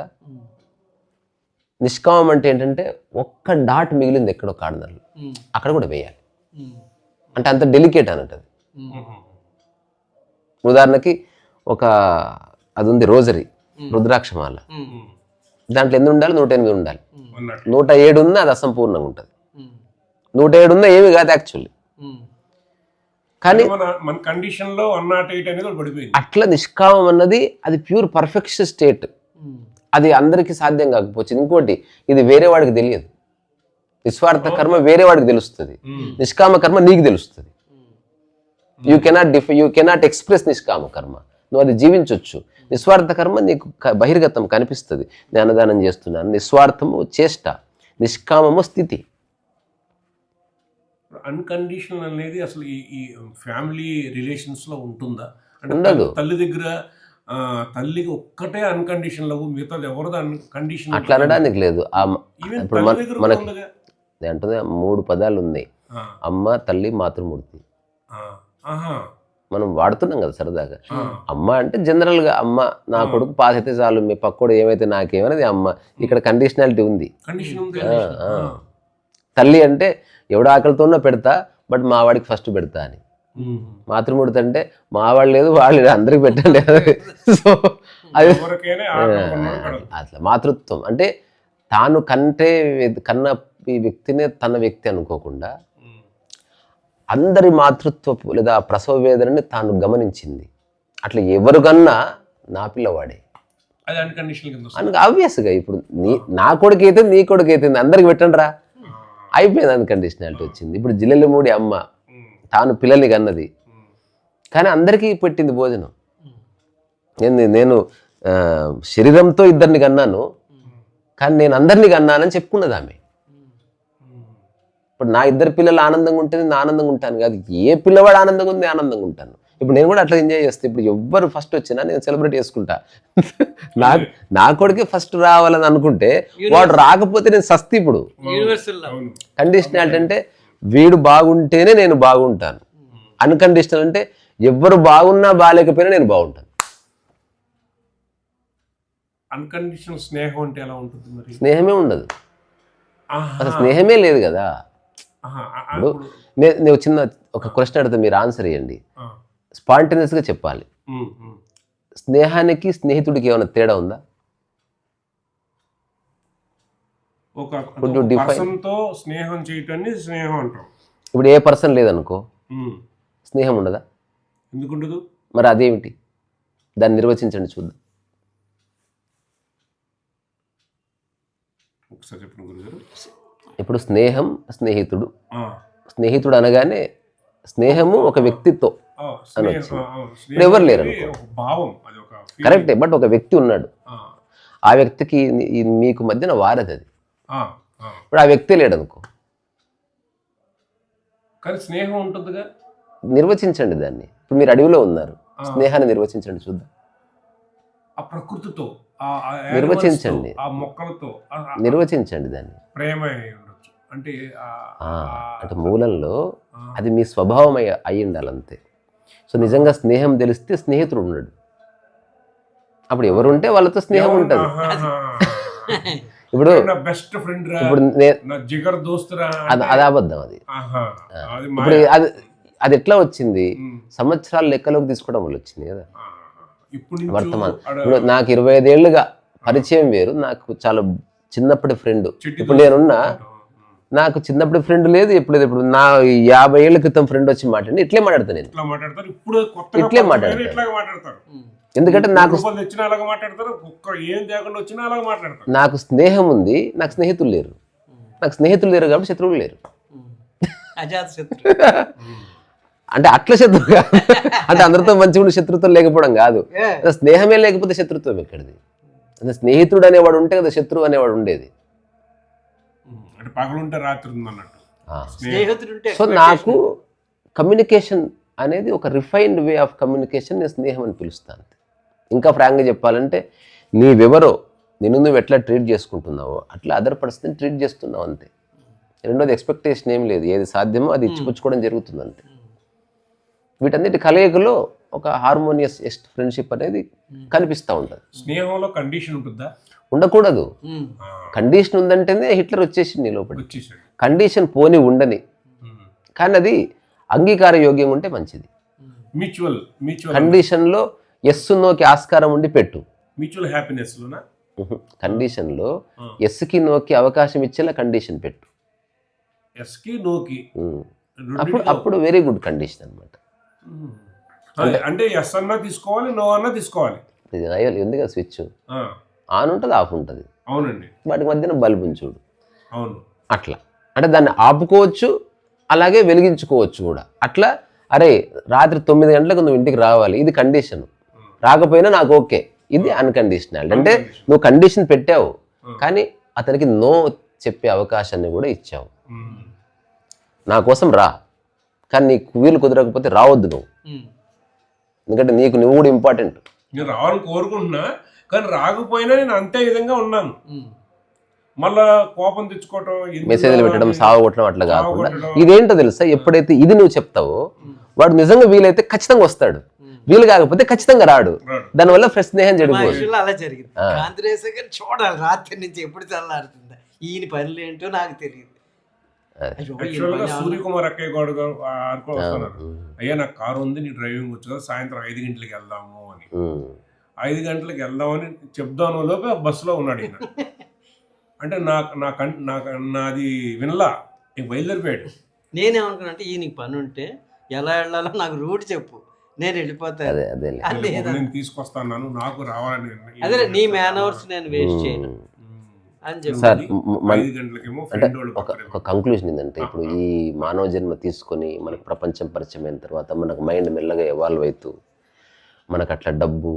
నిష్కామం అంటే ఏంటంటే ఒక్క డాట్ మిగిలింది ఎక్కడో కార్నర్లో, అక్కడ కూడా వేయాలి. అంటే అంత డెలికేట్ అన్నట్టు అది. ఉదాహరణకి అది ఉంది రోజరీ, రుద్రాక్షమాల. దాంట్లో ఎన్ని ఉండాలి? 108 ఉండాలి. 107 ఉన్నా అది అసంపూర్ణంగా ఉంటుంది. 107 ఉన్నా ఏమి కాదు యాక్చువల్లీ. కానీ అట్లా నిష్కామం అన్నది అది ప్యూర్ పర్ఫెక్షన్ స్టేట్. అది అందరికీ సాధ్యం కాకపోవచ్చు. ఇంకోటి, ఇది వేరే వాడికి తెలియదు. నిస్వార్థ కర్మ వేరే వాడికి తెలుస్తుంది, నిష్కామ కర్మ నీకు తెలుస్తుంది. యూ కెనాట్ ఎక్స్ప్రెస్ నిష్కామ కర్మ, నువ్వు అది జీవించవచ్చు. నిస్వార్థ కర్మ నీకు బహిర్గతం కనిపిస్తుంది. నేను అన్నదానం చేస్తున్నాను, నిస్వార్థము చేష్ట, నిష్కామము స్థితి. అన్కండిషనల్ అనేది అసలు ఈ ఫ్యామిలీ రిలేషన్స్ లో ఉంటుందా? ఉండదు. తల్లి దగ్గర తల్లికి ఒక్కటే అన్కండిషన్ లవ్, మిగతాది ఎవరిది అన్కండిషన్ అట్లా అనడానికి లేదు. ఇప్పుడు మనకి అంటే 3 పదాలు ఉన్నాయి: అమ్మ, తల్లి, మాతృమూర్తి. మనం వాడుతున్నాం కదా సరదాగా. అమ్మ అంటే జనరల్గా అమ్మ నా కొడుకు పాస్ అయితే చాలు, మీ పక్కోడు ఏమైతే నాకేమనేది అమ్మ. ఇక్కడ కండిషనాలిటీ ఉంది. తల్లి అంటే ఎవడు ఆకలితోనో పెడతా, బట్ మా వాడికి ఫస్ట్ పెడతా అని. మాతృమూర్తి అంటే మా వాళ్ళు లేదు వాళ్ళు లేదు, అందరికి పెట్టండి. సో అది ఎవరికైనా ఆకలి ఉన్నోడు పెడతాడు. అట్లా మాతృత్వం అంటే తాను కన్న ఈ వ్యక్తినే తన వ్యక్తి అనుకోకుండా అందరి మాతృత్వపు లేదా ప్రసవ వేదనని తాను గమనించింది. అట్లా ఎవరు కన్నా నా పిల్లవాడే అది అన్కండిషనల్ కింద వస్తుంది. అని ఆబ్వియస్గా ఇప్పుడు నా కొడుకు అయితే నీ కొడుకు అయితే అందరికి పెట్టండి రా, అయిపోయింది. అన్కండిషనాలిటీ వచ్చింది. ఇప్పుడు జిల్లెలమూడి అమ్మ తాను పిల్లల్ని కన్నది, కానీ అందరికీ పెట్టింది భోజనం. నేను శరీరంతో ఇద్దరిని కన్నాను, కానీ నేను అందరినీ కన్నానని చెప్పుకున్నది ఆమె. ఇప్పుడు నా ఇద్దరు పిల్లలు ఆనందంగా ఉంటే నేను ఆనందంగా ఉంటాను కాదు, ఏ పిల్లవాడు ఆనందంగా ఉంది ఆనందంగా ఉంటాను. ఇప్పుడు నేను కూడా అట్లా ఎంజాయ్ చేస్తాను. ఇప్పుడు ఎవ్వరు ఫస్ట్ వచ్చినా నేను సెలబ్రేట్ చేసుకుంటా. నా కొడుకే ఫస్ట్ రావాలని అనుకుంటే వాడు రాకపోతే నేను సస్తి. ఇప్పుడు కండిషనాలిటీ అంటే వీడు బాగుంటేనే నేను బాగుంటాను, అన్కండిషనల్ అంటే ఎవ్వరు బాగున్నా బాగాలేకపోయినా నేను బాగుంటాను. అన్కండిషనల్ స్నేహం అంటే ఎలా ఉంటుంది మరి? స్నేహమే ఉండదు, అసలు స్నేహమే లేదు కదా. ఇప్పుడు నేను చిన్న ఒక క్వశ్చన్ అడిగితే మీరు ఆన్సర్ ఇవ్వండి, స్పాంటేనియస్గా చెప్పాలి. స్నేహానికి స్నేహితుడికి ఏమైనా తేడా ఉందా? ఒక పర్సన్తో స్నేహం చేయటాన్ని స్నేహం అంటాం. ఇప్పుడు ఏ పర్సన్ లేదనుకో స్నేహం ఉండదా? ఎందుకుండదు? మరి అదేమిటి? దాన్ని నిర్వచించండి చూద్దాం. ఒకసారి చెప్పండి గురుగారు. ఇప్పుడు స్నేహం, స్నేహితుడు. స్నేహితుడు అనగానే స్నేహము ఒక వ్యక్తితో అనొచ్చు. ఇప్పుడు ఎవరు లేరు కరెక్టే, బట్ ఒక వ్యక్తి ఉన్నాడు, ఆ వ్యక్తికి మీకు మధ్యన వారది అది. ఇప్పుడు ఆ వ్యక్తి లేడనుకో, కానీ స్నేహం ఉంటుందిగా. నిర్వచించండి దాన్ని. ఇప్పుడు మీరు అడవిలో ఉన్నారు, స్నేహాన్ని నిర్వచించండి చూద్దాం. ఆ ప్రకృతితో నిర్వచించండి, ఆ మొక్కలతో నిర్వచించండి దాన్ని. ప్రేమ ఉండొచ్చు అంటే అంటే మూలంలో అది మీ స్వభావం అయి ఉండాలి అంతే. సో నిజంగా స్నేహం తెలిస్తే స్నేహితుడు ఉన్నాడు, అప్పుడు ఎవరుంటే వాళ్ళతో స్నేహం ఉంటుంది. ఇప్పుడు బెస్ట్ ఫ్రెండ్ ఇప్పుడు జిగర్ దోస్తురా అది అబద్ధం. అది ఇప్పుడు అది ఎట్లా వచ్చింది? సంవత్సరాల లెక్కలోకి తీసుకోవడం వల్ల వచ్చింది కదా వర్తమానం. ఇప్పుడు నాకు 25 ఏళ్ళుగా పరిచయం వేరు, నాకు చాలా చిన్నప్పటి ఫ్రెండ్. ఇప్పుడు నేనున్నా, నాకు చిన్నప్పటి ఫ్రెండ్ లేదు, ఎప్పుడు లేదు. ఇప్పుడు నా 50 ఏళ్ల క్రితం ఫ్రెండ్ వచ్చి మాట్లాడి ఇట్లే మాట్లాడతాను నేను, ఇట్లే మాట్లాడతాను. ఎందుకంటే నాకు స్నేహం ఉంది, నాకు స్నేహితులు లేరు. నాకు స్నేహితులు లేరు కాబట్టి శత్రువులు లేరు. అంటే అట్లా శత్రువు కాదు, అంటే అందరితో మంచిగా ఉండి శత్రుత్వం లేకపోవడం కాదు. స్నేహమే లేకపోతే శత్రుత్వం ఎక్కడిది? అంటే స్నేహితుడు అనేవాడు ఉంటే కదా శత్రువు అనేవాడు ఉండేది. సో నాకు కమ్యూనికేషన్ అనేది ఒక రిఫైన్డ్ వే ఆఫ్ కమ్యూనికేషన్ నేను స్నేహం అని పిలుస్తాను. ఇంకా ఫ్రాంక్గా చెప్పాలంటే నీవెవరో నిన్ను నువ్వు ఎట్లా ట్రీట్ చేసుకుంటున్నావో అట్లా అదర్ పర్సన్ ట్రీట్ చేస్తున్నావు అంతే. రెండోది ఎక్స్పెక్టేషన్ ఏం లేదు, ఏది సాధ్యమో అది ఇచ్చిపుచ్చుకోవడం జరుగుతుంది అంతే. వీటన్నిటి కలయికలో ఒక హార్మోనియస్ ఫ్రెండ్షిప్ అనేది కనిపిస్తూ ఉంటుంది. స్నేహంలో కండిషన్ ఉంటుందా? ఉండకూడదు. కండిషన్ ఉందంటేనే హిట్లర్ వచ్చేసి నీ లోపల. కండిషన్ పోని ఉండని, కానీ అది అంగీకార యోగ్యంగా ఉంటే మంచిది. కండిషన్లో ఎస్ నోకి ఆస్కారం ఉండి పెట్టు. మ్యూచువల్ హ్యాపీనెస్ లోనా? కండిషన్లో ఎస్కి నోకి అవకాశం ఇచ్చేలా కండిషన్ పెట్టు. ఎస్కి నోకి అప్పుడు వెరీ గుడ్ కండిషన్ అనమాట. అంటే ఎస్ అన్నా తీసుకోవాలి, నో అన్నా తీసుకోవాలి. ఎందుకు స్విచ్ ఆన్ ఉంటుంది, ఆఫ్ ఉంటుంది. అవునండి. వాటి మధ్యన బల్బుని చూడు. అవును. అట్లా అంటే దాన్ని ఆపుకోవచ్చు, అలాగే వెలిగించుకోవచ్చు కూడా. అట్లా అరే రాత్రి 9 గంటలకు నువ్వు ఇంటికి రావాలి, ఇది కండిషన్. రాకపోయినా నాకు ఓకే, ఇది అన్కండిషనల్. అంటే నువ్వు కండిషన్ పెట్టావు, కానీ అతనికి నో చెప్పే అవకాశాన్ని కూడా ఇచ్చావు. నా కోసం రా, కానీ నీకు వీలు కుదరకపోతే రావద్దు నువ్వు, ఎందుకంటే నీకు నువ్వు కూడా ఇంపార్టెంట్. నేను రావాలని కోరుకుంటున్నా, కానీ రాకపోయినా నేను అంతే విధంగా ఉన్నాను. మళ్ళా కోపం తెచ్చుకోవటం, మెసేజ్లు పెట్టడం, సావగొట్టడం అట్లా కాకుండా ఇదేంటో తెలుసా, ఎప్పుడైతే ఇది నువ్వు చెప్తావో వాడు నిజంగా వీలైతే ఖచ్చితంగా వస్తాడు, వీలు కాకపోతే ఖచ్చితంగా రాడు. దానివల్ల ఫ్రెష్ స్నేహం చెడిపోతుంది. అలా జరిగింది. చూడాలి రాత్రి నుంచి ఎప్పుడు చల్లారుతుందా, ఈయన పనులు ఏంటో నాకు తెలియదు. యాక్చువల్ గా సూర్యకుమార్ అక్కయ్య గౌడ్ గారు ఆడుకో వస్తున్నారు, అయ్యా నాకు కారు ఉంది, నీ డ్రైవింగ్ వచ్చు కదా, సాయంత్రం 5 గంటలకు వెళ్దాము అని. 5 గంటలకు వెళ్దామని చెప్దాను లోపే బస్సులో ఉన్నాడు ఈయన. అంటే నాది వినలా, బయలుదేరిపోయాడు. నేనేమనుకున్నా అంటే ఈయనకి పని ఉంటే ఎలా వెళ్ళాలో నాకు రూట్ చెప్పు, నేను వెళ్ళిపోతాను. నేను తీసుకొస్తాను, నాకు రావాలని. అదే నీ మ్యాన్ అవర్స్ నేను వేస్ట్ చేయను అని చెప్పి. సార్ అంటే ఒక కంక్లూజన్ ఏంటంటే, ఇప్పుడు ఈ మానవ జన్మ తీసుకొని మనకు ప్రపంచం పరిచయం అయిన తర్వాత మనకు మైండ్ మెల్లగా ఎవాల్వ్ అవుతూ మనకు అట్లా డబ్బు,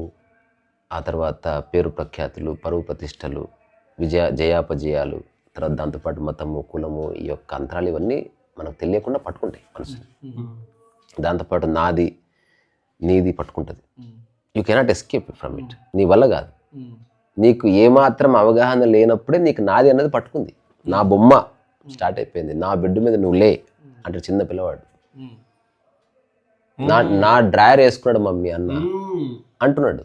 ఆ తర్వాత పేరు ప్రఖ్యాతులు, పరువు ప్రతిష్టలు, జయాపజయాలు, తర్వాత దాంతోపాటు మతము, కులము, ఈ యొక్క అంతరాలు ఇవన్నీ మనకు తెలియకుండా పట్టుకుంటాయి మనసు. దాంతోపాటు నాది నీది పట్టుకుంటుంది. You cannot escape from it. నీ వల్ల కాదు. నీకు ఏమాత్రం అవగాహన లేనప్పుడే నీకు నాది అన్నది పట్టుకుంది. నా బొమ్మ స్టార్ట్ అయిపోయింది, నా బెడ్ మీద నువ్వు లే అంటే చిన్న పిల్లవాడు. నా డ్రాయర్ వేసుకున్నాడు మమ్మీ అన్న అంటున్నాడు.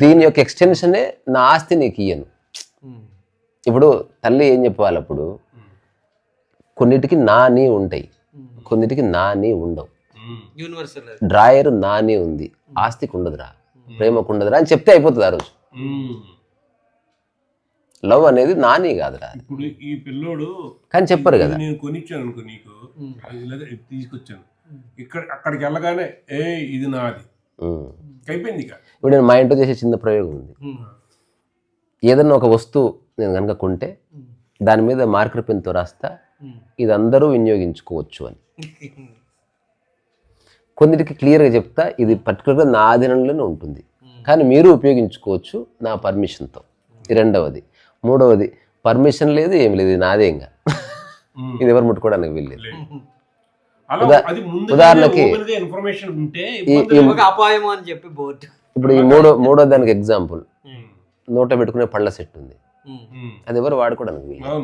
దీని యొక్క ఎక్స్టెన్షనే నా ఆస్తి నీకు ఇయ్యను. ఇప్పుడు తల్లి ఏం చెప్పాలి అప్పుడు, కొన్నిటికి నా నీ ఉంటాయి, కొన్నిటికి నా నీ ఉండవు. డ్రాయర్ నా నీ ఉంది, ఆస్తికి ఉండదురా, ప్రేమకు ఉండదురా అని చెప్తే అయిపోతుంది ఆ రోజు. లవ్ అనేది నాని కాదురా. ఇప్పుడు ఈ పిల్లోడు కానీ చెప్పరు కదా, నేను కొనిచ్చాను అనుకో నీకు, తీసుకొచ్చాను, అక్కడికి వెళ్ళగానే ఇది నాది అయిపోయింది. ఇప్పుడు నేను మా ఇంట్లో చేసే చిన్న ప్రయోగం ఉంది. ఏదన్నా ఒక వస్తువు నేను కనుక కొంటే దాని మీద మార్కర్ పెన్తో రాస్తా, ఇది అందరూ వినియోగించుకోవచ్చు అని. కొన్నిటికి క్లియర్గా చెప్తా, ఇది పర్టికులర్గా నా ఆధీనంలోనే ఉంటుంది, కానీ మీరు ఉపయోగించుకోవచ్చు నా పర్మిషన్తో. రెండవది. మూడవది, పర్మిషన్ లేదు, ఏమి లేదు, ఇది నాదే, ఇంకా ఇది ఎవరు ముట్టుకోవడానికి వీల్లేదు. ఉదాహరణకి ఇప్పుడు ఈ మూడో దానికి ఎగ్జాంపుల్, నోట పెట్టుకునే పళ్ళ సెట్ ఉంది, అది ఎవరు వాడుకోవడానికి వీల్లేదు,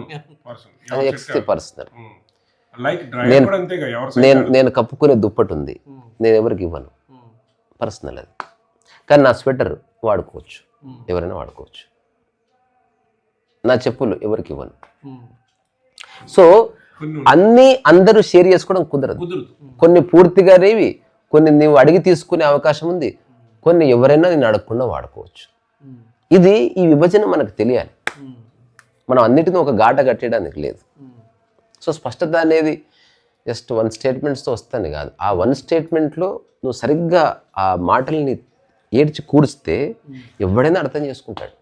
అది ఎక్స్ట్రా పర్సనల్. నేను కప్పుకునే దుప్పటి ఉంది, నేను ఎవరికి ఇవ్వను, పర్సనల్ అది. కానీ నా స్వెటర్ వాడుకోవచ్చు, ఎవరైనా వాడుకోవచ్చు. నా చెప్పులు ఎవరికి ఇవ్వను. సో అన్నీ అందరూ షేర్ చేసుకోవడం కుదరదు. కొన్ని పూర్తిగా రేవి, కొన్ని నువ్వు అడిగి తీసుకునే అవకాశం ఉంది, కొన్ని ఎవరైనా నేను అడగకుండా వాడుకోవచ్చు. ఇది ఈ విభజన మనకు తెలియాలి. మనం అన్నిటిని ఒక గాట కట్టడానికి లేదు. సో స్పష్టత అనేది జస్ట్ 1 స్టేట్మెంట్స్తో వస్తాను కాదు. ఆ 1 స్టేట్మెంట్లో నువ్వు సరిగ్గా ఆ మాటల్ని ఏడ్చి కూడిస్తే ఎవడైనా అర్థం చేసుకుంటాడు.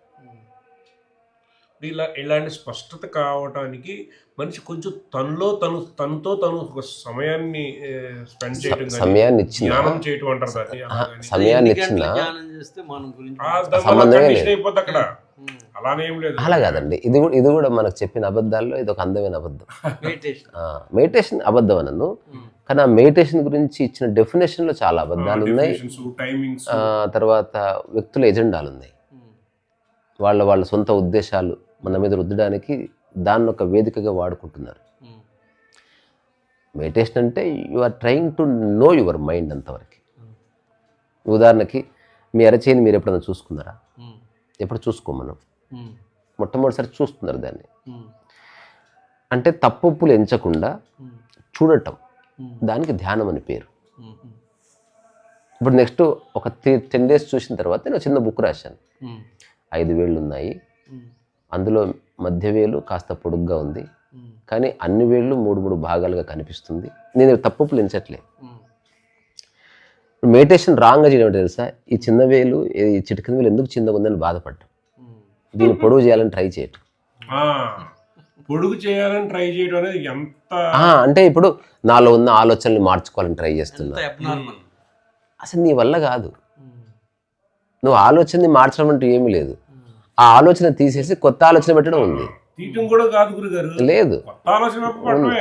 ఇలాంటి స్పష్టత కావటానికి మనిషి కొంచెం తనతో తను సమయాన్ని స్పెండ్ చేయడం, సమయాన్ని ఇచ్చిన అక్కడ అలానే లేదు. అలా కాదండి, ఇది కూడా మనకు చెప్పిన అబద్ధాల్లో ఇది ఒక అందమైన అబద్ధం. మెడిటేషన్ అబద్ధం అనను, కానీ ఆ మెడిటేషన్ గురించి ఇచ్చిన డెఫినేషన్లో చాలా అబద్ధాలు ఉన్నాయి. తర్వాత వ్యక్తుల ఎజెండాలు ఉన్నాయి, వాళ్ళ సొంత ఉద్దేశాలు మన మీద రుద్దడానికి దాన్ని ఒక వేదికగా వాడుకుంటున్నారు. మెడిటేషన్ అంటే you are trying to know your mind అంతవరకు. ఉదాహరణకి మీ అరచేయిని మీరు ఎప్పుడైనా చూసుకున్నారా? ఎప్పుడు చూసుకోమనం, మొట్టమొదటిసారి చూస్తున్నారు దాన్ని. అంటే తప్పులు ఎంచకుండా చూడటం, దానికి ధ్యానం అని పేరు. ఇప్పుడు నెక్స్ట్ ఒక 10 days చూసిన తర్వాత నేను చిన్న బుక్ రాశాను. 5 వేళ్ళు ఉన్నాయి, అందులో మధ్య వేలు కాస్త పొడుగ్గా ఉంది, కానీ అన్ని వేళ్ళు 3 భాగాలుగా కనిపిస్తుంది. నేను తప్పులు ఎంచట్లే. మెడిటేషన్ రాంగ్గా చేయడం తెలుసా? ఈ చిన్న వేలు, ఈ చిటికిన వేలు ఎందుకు చిన్నగా ఉందని బాధపడ్డాం, దీన్ని పొడుగు చేయాలని ట్రై చేయటం. పొడుగు చేయాలని ట్రై చేయడం అనేది ఎంత అంటే ఇప్పుడు నాలో ఉన్న ఆలోచనలు మార్చుకోవాలని ట్రై చేస్తున్నా. అసలు నీ వల్ల కాదు. నువ్వు ఆలోచనని మార్చడం అంటూ ఏమీ లేదు. ఆ ఆలోచన తీసేసి కొత్త ఆలోచన పెట్టడం ఉంది. లేదు,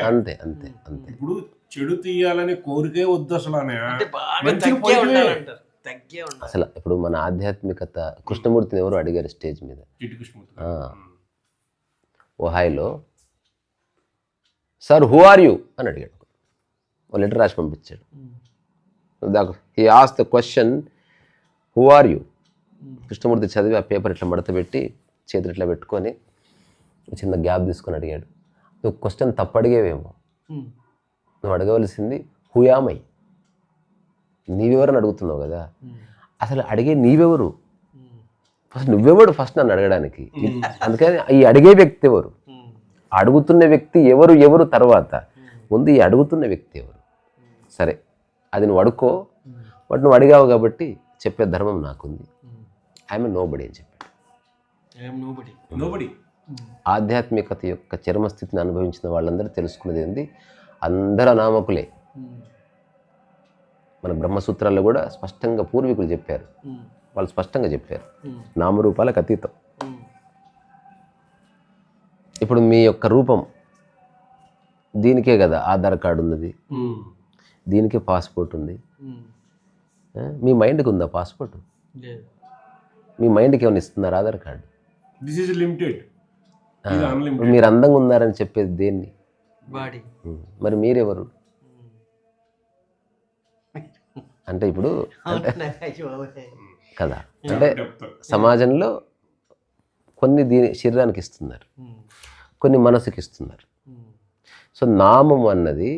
అంతే అంతే అంతే. ఇప్పుడు చెడు తీయాలని కోరికే వద్దు అసలు. అసలు ఇప్పుడు మన ఆధ్యాత్మికత, కృష్ణమూర్తిని ఎవరు అడిగారు స్టేజ్ మీద, ఓహాయిలో, సార్ హూ ఆర్ యూ అని అడిగాడు. ఓ లెటర్ రాసి పంపించాడు. He asked the question who are you. Krishnamurti చదివి ఆ పేపర్ ఇట్లా మడత పెట్టి చేతులు ఇట్లా పెట్టుకొని చిన్న గ్యాప్ తీసుకొని అడిగాడు, నువ్వు క్వశ్చన్ తప్పడిగేవేమో. నువ్వు అడగవలసింది హుయామై, నీవెవరని అడుగుతున్నావు కదా. అసలు అడిగే నీవెవరు ఫస్ట్, నువ్వెవడు ఫస్ట్ నన్ను అడగడానికి. అందుకని ఈ అడిగే వ్యక్తి ఎవరు, అడుగుతున్న వ్యక్తి ఎవరు ఎవరు తర్వాత, ముందు ఈ అడుగుతున్న వ్యక్తి ఎవరు. సరే అది నువ్వు అడుక్కో, బట్ నువ్వు అడిగావు కాబట్టి చెప్పే ధర్మం నాకుంది. ఐఎమ్ నోబడి అని చెప్పాడు. ఆధ్యాత్మికత యొక్క చరమస్థితిని అనుభవించిన వాళ్ళందరూ తెలుసుకున్నది ఏంది, అందరూ అనామకులే. మన బ్రహ్మసూత్రాల్లో కూడా స్పష్టంగా పూర్వీకులు చెప్పారు, వాళ్ళు స్పష్టంగా చెప్పారు, నామరూపాలకు అతీతం. ఇప్పుడు మీ యొక్క రూపం దీనికే కదా ఆధార్ కార్డు ఉన్నది, దీనికే పాస్పోర్ట్ ఉంది. మీ మైండ్కి ఉందా పాస్పోర్ట్? మీ మైండ్కి ఏమైనా ఇస్తున్నారు ఆధార్ కార్డు? మీరు అందంగా ఉన్నారని చెప్పేది దేన్ని? మరి మీరెవరు? అంటే ఇప్పుడు కదా, అంటే సమాజంలో కొన్ని దీని శరీరానికి ఇస్తున్నారు, కొన్ని మనసుకి ఇస్తున్నారు. సో నామం అన్నది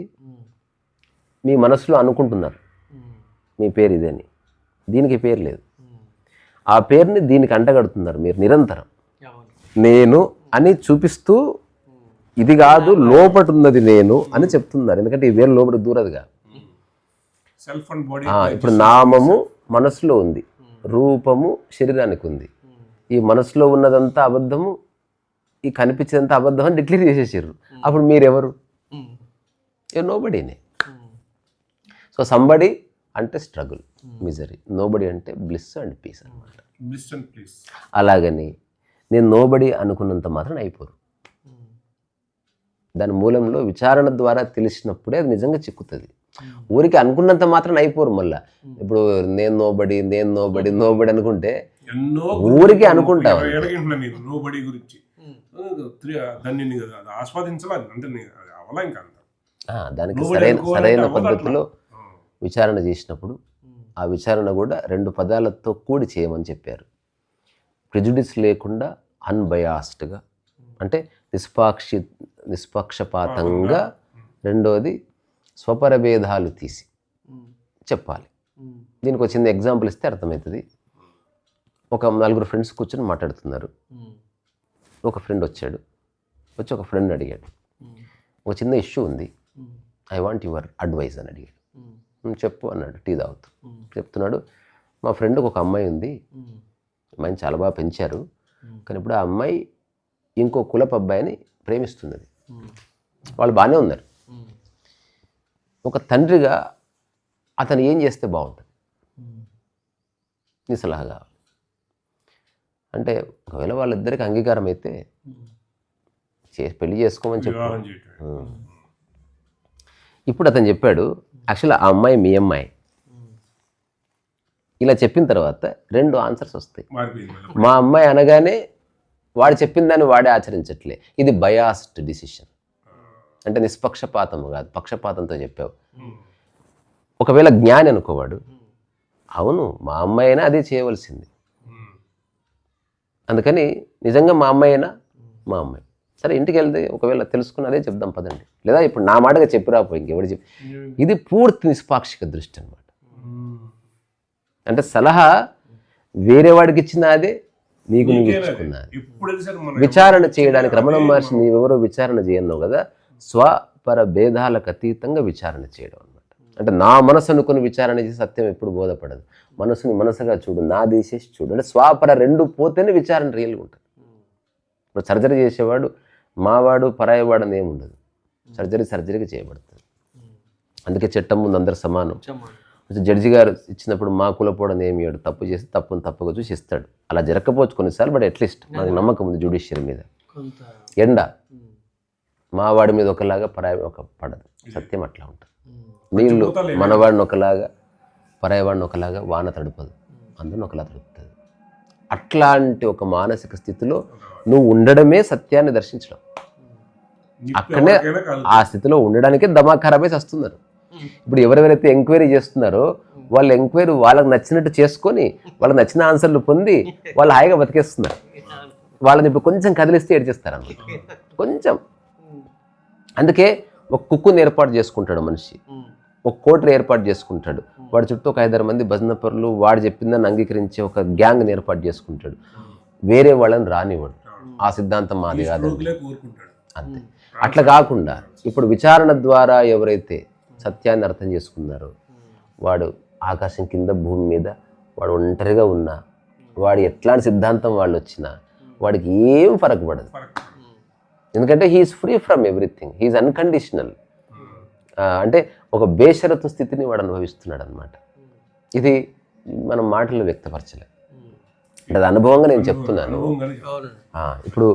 మీ మనసులో అనుకుంటున్నారు మీ పేరు ఇదని, దీనికి పేరు లేదు. ఆ పేరుని దీనికి అంటగడుతున్నారు మీరు నిరంతరం. నేను అని చూపిస్తూ ఇది కాదు లోపట ఉన్నది నేను అని చెప్తున్నారు. ఎందుకంటే ఈ వేరు లోపల దూరదుగా. ఇప్పుడు నామము మనసులో ఉంది, రూపము శరీరానికి ఉంది. ఈ మనసులో ఉన్నదంతా అబద్ధము, ఈ కనిపించేదంతా అబద్ధం అని డిక్లేర్ చేసేసారు. అప్పుడు మీరెవరు? నోబడీనే. సో సంబడి అంటే స్ట్రగుల్, మిజరీ. నోబడి అంటే బ్లిస్ అండ్ పీస్ అనమాట. అలాగని నేను నోబడి అనుకున్నంత మాత్రం అయిపోరు. దాని మూలంలో విచారణ ద్వారా తెలిసినప్పుడే అది నిజంగా చిక్కుతుంది. ఊరికి అనుకున్నంత మాత్రం అయిపోరు. మళ్ళా ఇప్పుడు నేను నోబడి నోబడి అనుకుంటే ఊరికి అనుకుంటావు. దానికి సరైన పద్ధతిలో విచారణ చేసినప్పుడు ఆ విచారణ కూడా 2 పదాలతో కూడి చేయమని చెప్పారు. ప్రిజుడిస్ లేకుండా అన్బయాస్డ్గా, అంటే నిష్పక్షపాతంగా. రెండోది స్వపరభేదాలు తీసి చెప్పాలి. దీనికి ఒక చిన్న ఎగ్జాంపుల్ ఇస్తే అర్థమవుతుంది. ఒక 4 ఫ్రెండ్స్ కూర్చొని మాట్లాడుతున్నారు. ఒక ఫ్రెండ్ వచ్చి ఒక ఫ్రెండ్ అడిగాడు, ఒక చిన్న ఇష్యూ ఉంది, ఐ వాంట్ యువర్ అడ్వైస్ అని అడిగాడు. చెప్పు అన్నాడు టీ తాగుతూ. చెప్తున్నాడు, మా ఫ్రెండ్కి ఒక అమ్మాయి ఉంది, అమ్మాయిని చాలా బాగా పెంచారు, కానీ ఇప్పుడు ఆ అమ్మాయి ఇంకో కులపు అబ్బాయిని ప్రేమిస్తున్నది. వాళ్ళు బాగానే ఉన్నారు. ఒక తండ్రిగా అతను ఏం చేస్తే బాగుంటుంది? నీ సలహా కావాలి. అంటే ఒకవేళ వాళ్ళిద్దరికి అంగీకారం అయితే పెళ్లి చేసుకోమని చెప్పాడు. ఇప్పుడు అతను చెప్పాడు, యాక్చువల్ ఆ అమ్మాయి మీ అమ్మాయి. ఇలా చెప్పిన తర్వాత 2 ఆన్సర్స్ వస్తాయి. మా అమ్మాయి అనగానే వాడు చెప్పిన దాన్ని వాడే ఆచరించట్లే, ఇది బయాస్డ్ డిసిషన్. అంటే నిష్పక్షపాతం కాదు, పక్షపాతంతో చెప్పావు. ఒకవేళ జ్ఞాని అనుకోవాడు, అవును మా అమ్మాయి అయినా అదే చేయవలసింది, అందుకని నిజంగా మా అమ్మాయి అయినా మా అమ్మాయి. సరే ఇంటికి వెళ్తే ఒకవేళ తెలుసుకుని అదే చెప్దాం పదండి, లేదా ఇప్పుడు నా మాటగా చెప్పిరాపోయి ఇంకెవడు చెప్పి. ఇది పూర్తి నిష్పాక్షిక దృష్టి అనమాట. అంటే సలహా వేరే వాడికి ఇచ్చినా అదే, నీకు నువ్వు ఇచ్చుకున్నది. విచారణ చేయడానికి రమణ మహర్షి నీవెవరో విచారణ చేయన్నావు కదా, స్వపర భేదాలకు అతీతంగా విచారణ చేయడం అనమాట. అంటే నా మనసు అనుకుని విచారణ చేసి సత్యం ఎప్పుడు బోధపడదు. మనసుని మనసుగా చూడు, నా దేశేసి చూడు. అంటే స్వాపర 2 పోతేనే విచారణ రియల్గా ఉంటుంది. ఇప్పుడు సర్జరీ చేసేవాడు మావాడు పరాయవాడు అని ఏముండదు, సర్జరీకి చేయబడుతుంది. అందుకే చట్టం ముందు అందరు సమానం. జడ్జి గారు ఇచ్చినప్పుడు మా కులపోవడం ఏమి ఇవ్వడు, తప్పు చేసి తప్పును తప్పుగా చూసి ఇస్తాడు. అలా జరగకపోవచ్చు కొన్నిసార్లు, బట్ అట్లీస్ట్ మనకు నమ్మకం ఉంది జ్యుడిషియరీ మీద. ఎండ మా వాడి మీద ఒకలాగా పరాయి ఒక పడదు, సత్యం అట్లా ఉంటుంది. నీళ్ళు మనవాడిని ఒకలాగా పరాయవాడిని ఒకలాగా వాన తడుపదు, అందరిని ఒకలా తడుపుతుంది. అట్లాంటి ఒక మానసిక స్థితిలో నువ్వు ఉండడమే సత్యాన్ని దర్శించడం. అక్కడనే ఆ స్థితిలో ఉండడానికే దమాక్ ఖరాబ్ అయి వస్తున్నారు. ఇప్పుడు ఎవరెవరైతే ఎంక్వైరీ చేస్తున్నారో వాళ్ళు ఎంక్వైరీ వాళ్ళకి నచ్చినట్టు చేసుకొని వాళ్ళకి నచ్చిన ఆన్సర్లు పొంది వాళ్ళు హాయిగా బతికేస్తున్నారు. వాళ్ళని ఇప్పుడు కొంచెం కదిలిస్తే ఏడ్చేస్తారు అన్నమాట. కొంచెం అందుకే ఒక కుక్కుని ఏర్పాటు చేసుకుంటాడు మనిషి, ఒక కోటరు ఏర్పాటు చేసుకుంటాడు, వాడి చుట్టూ ఒక 5-6 మంది భజన పరులు వాడు చెప్పిందని అంగీకరించే ఒక గ్యాంగ్ని ఏర్పాటు చేసుకుంటాడు. వేరే వాళ్ళని రానివాడు, ఆ సిద్ధాంతం మాది కాదు అంతే. అట్లా కాకుండా ఇప్పుడు విచారణ ద్వారా ఎవరైతే సత్యాన్ని అర్థం చేసుకున్నారో వాడు ఆకాశం కింద భూమి మీద వాడు ఒంటరిగా ఉన్నా, వాడు ఎట్లాంటి సిద్ధాంతం వాళ్ళు వచ్చినా వాడికి ఏం ఫరక్ పడదు. ఎందుకంటే he's free from everything, he's unconditional. అంటే ఒక బేషరతు స్థితిని వాడు అనుభవిస్తున్నాడు అనమాట. ఇది మనం మాటల్లో వ్యక్తపరచలేం, అంటే అది అనుభవంగా నేను చెప్తున్నాను. ఇప్పుడు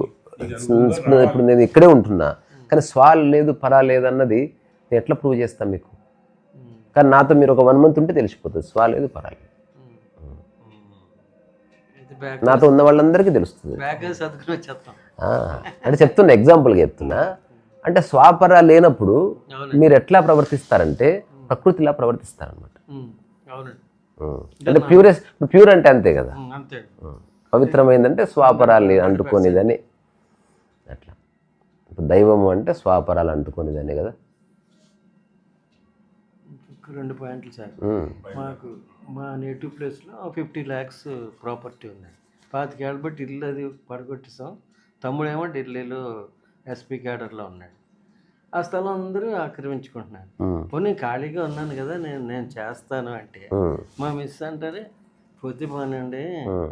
నేను ఇక్కడే ఉంటున్నా కానీ స్వాల్ లేదు పరా లేదు అన్నది నేను ఎట్లా ప్రూవ్ చేస్తాను మీకు? కానీ నాతో మీరు ఒక 1 month ఉంటే తెలిసిపోతుంది స్వా లేదు పరా లేదు. నాతో ఉన్న వాళ్ళందరికీ తెలుస్తుంది. అంటే చెప్తున్నా, ఎగ్జాంపుల్గా చెప్తున్నా. అంటే స్వాపర లేనప్పుడు మీరు ఎట్లా ప్రవర్తిస్తారంటే ప్రకృతిలా ప్రవర్తిస్తారనమాట. అంటే ప్యూర్ అంటే అంతే కదా, పవిత్రమైందంటే స్వాపరాలు అంటుకోనిదని. అట్లా ఇప్పుడు దైవము అంటే స్వాపరాలు అంటుకోనిదని కదా. 2 పాయింట్లు సార్. మాకు మా నేటివ్ ప్లేస్లో 50 lakhs ప్రాపర్టీ ఉంది. 25 ఏళ్ళ బట్టి ఇల్లు అది పడగొట్టేసాం. తమ్ముడేమో ఢిల్లీలో ఎస్పీ క్యాడర్లో ఉన్నాడు. ఆ స్థలం అందరూ ఆక్రమించుకుంటున్నారు. పోనీ ఖాళీగా ఉన్నాను కదా నేను చేస్తాను అంటే మా మిస్ అంటారే పొద్దు పోనండి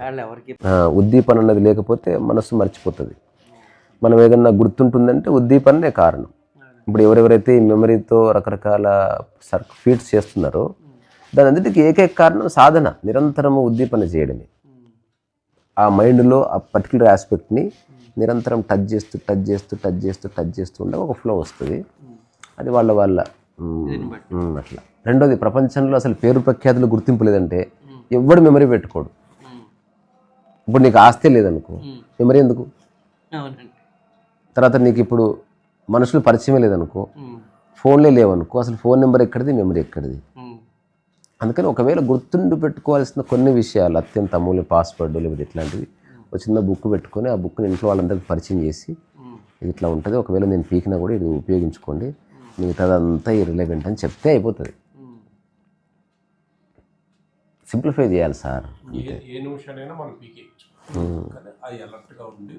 వాళ్ళు ఎవరికి. ఉద్దీపన అన్నది లేకపోతే మనసు మర్చిపోతుంది. మనం ఏదన్నా గుర్తుంటుందంటే ఉద్దీపనే కారణం. ఇప్పుడు ఎవరెవరైతే ఈ మెమరీతో రకరకాల ఫీట్స్ చేస్తున్నారో దాని అన్నిటికీ ఏకైక కారణం సాధన, నిరంతరము ఉద్దీపన చేయడమే. ఆ మైండ్లో ఆ పర్టికులర్ ఆస్పెక్ట్ని నిరంతరం టచ్ చేస్తూ ఉండే ఒక ఫ్లో వస్తుంది. అది వాళ్ళ అట్లా. రెండోది, ప్రపంచంలో అసలు పేరు ప్రఖ్యాతులు గుర్తింపు లేదంటే ఎవడు మెమరీ పెట్టుకోడు. ఇప్పుడు నీకు ఆస్తే లేదనుకో మెమరీ ఎందుకు? తర్వాత నీకు ఇప్పుడు మనుషులు పరిచయమే లేదనుకో, ఫోన్లే లేవనుకో, అసలు ఫోన్ నెంబర్ ఎక్కడిది, మెమరీ ఎక్కడిది? అందుకని ఒకవేళ గుర్తుండి పెట్టుకోవాల్సిన కొన్ని విషయాలు అత్యంత అమూల్య పాస్వర్డ్ లేకపోతే ఇట్లాంటివి ఒక చిన్న బుక్ పెట్టుకొని ఆ బుక్ని ఇంట్లో వాళ్ళందరికీ పరిచయం చేసి ఇది ఇట్లా ఉంటుంది, ఒకవేళ నేను పీకినా కూడా ఇది ఉపయోగించుకోండి, మిగతాదంతా ఇర్రిలెవెంట్ అని చెప్తే అయిపోతుంది. సింప్లిఫై చేయాలి సార్. ఏ నిమిషాలైనా మనం పీకేయచ్చు, అది అలర్ట్గా ఉండి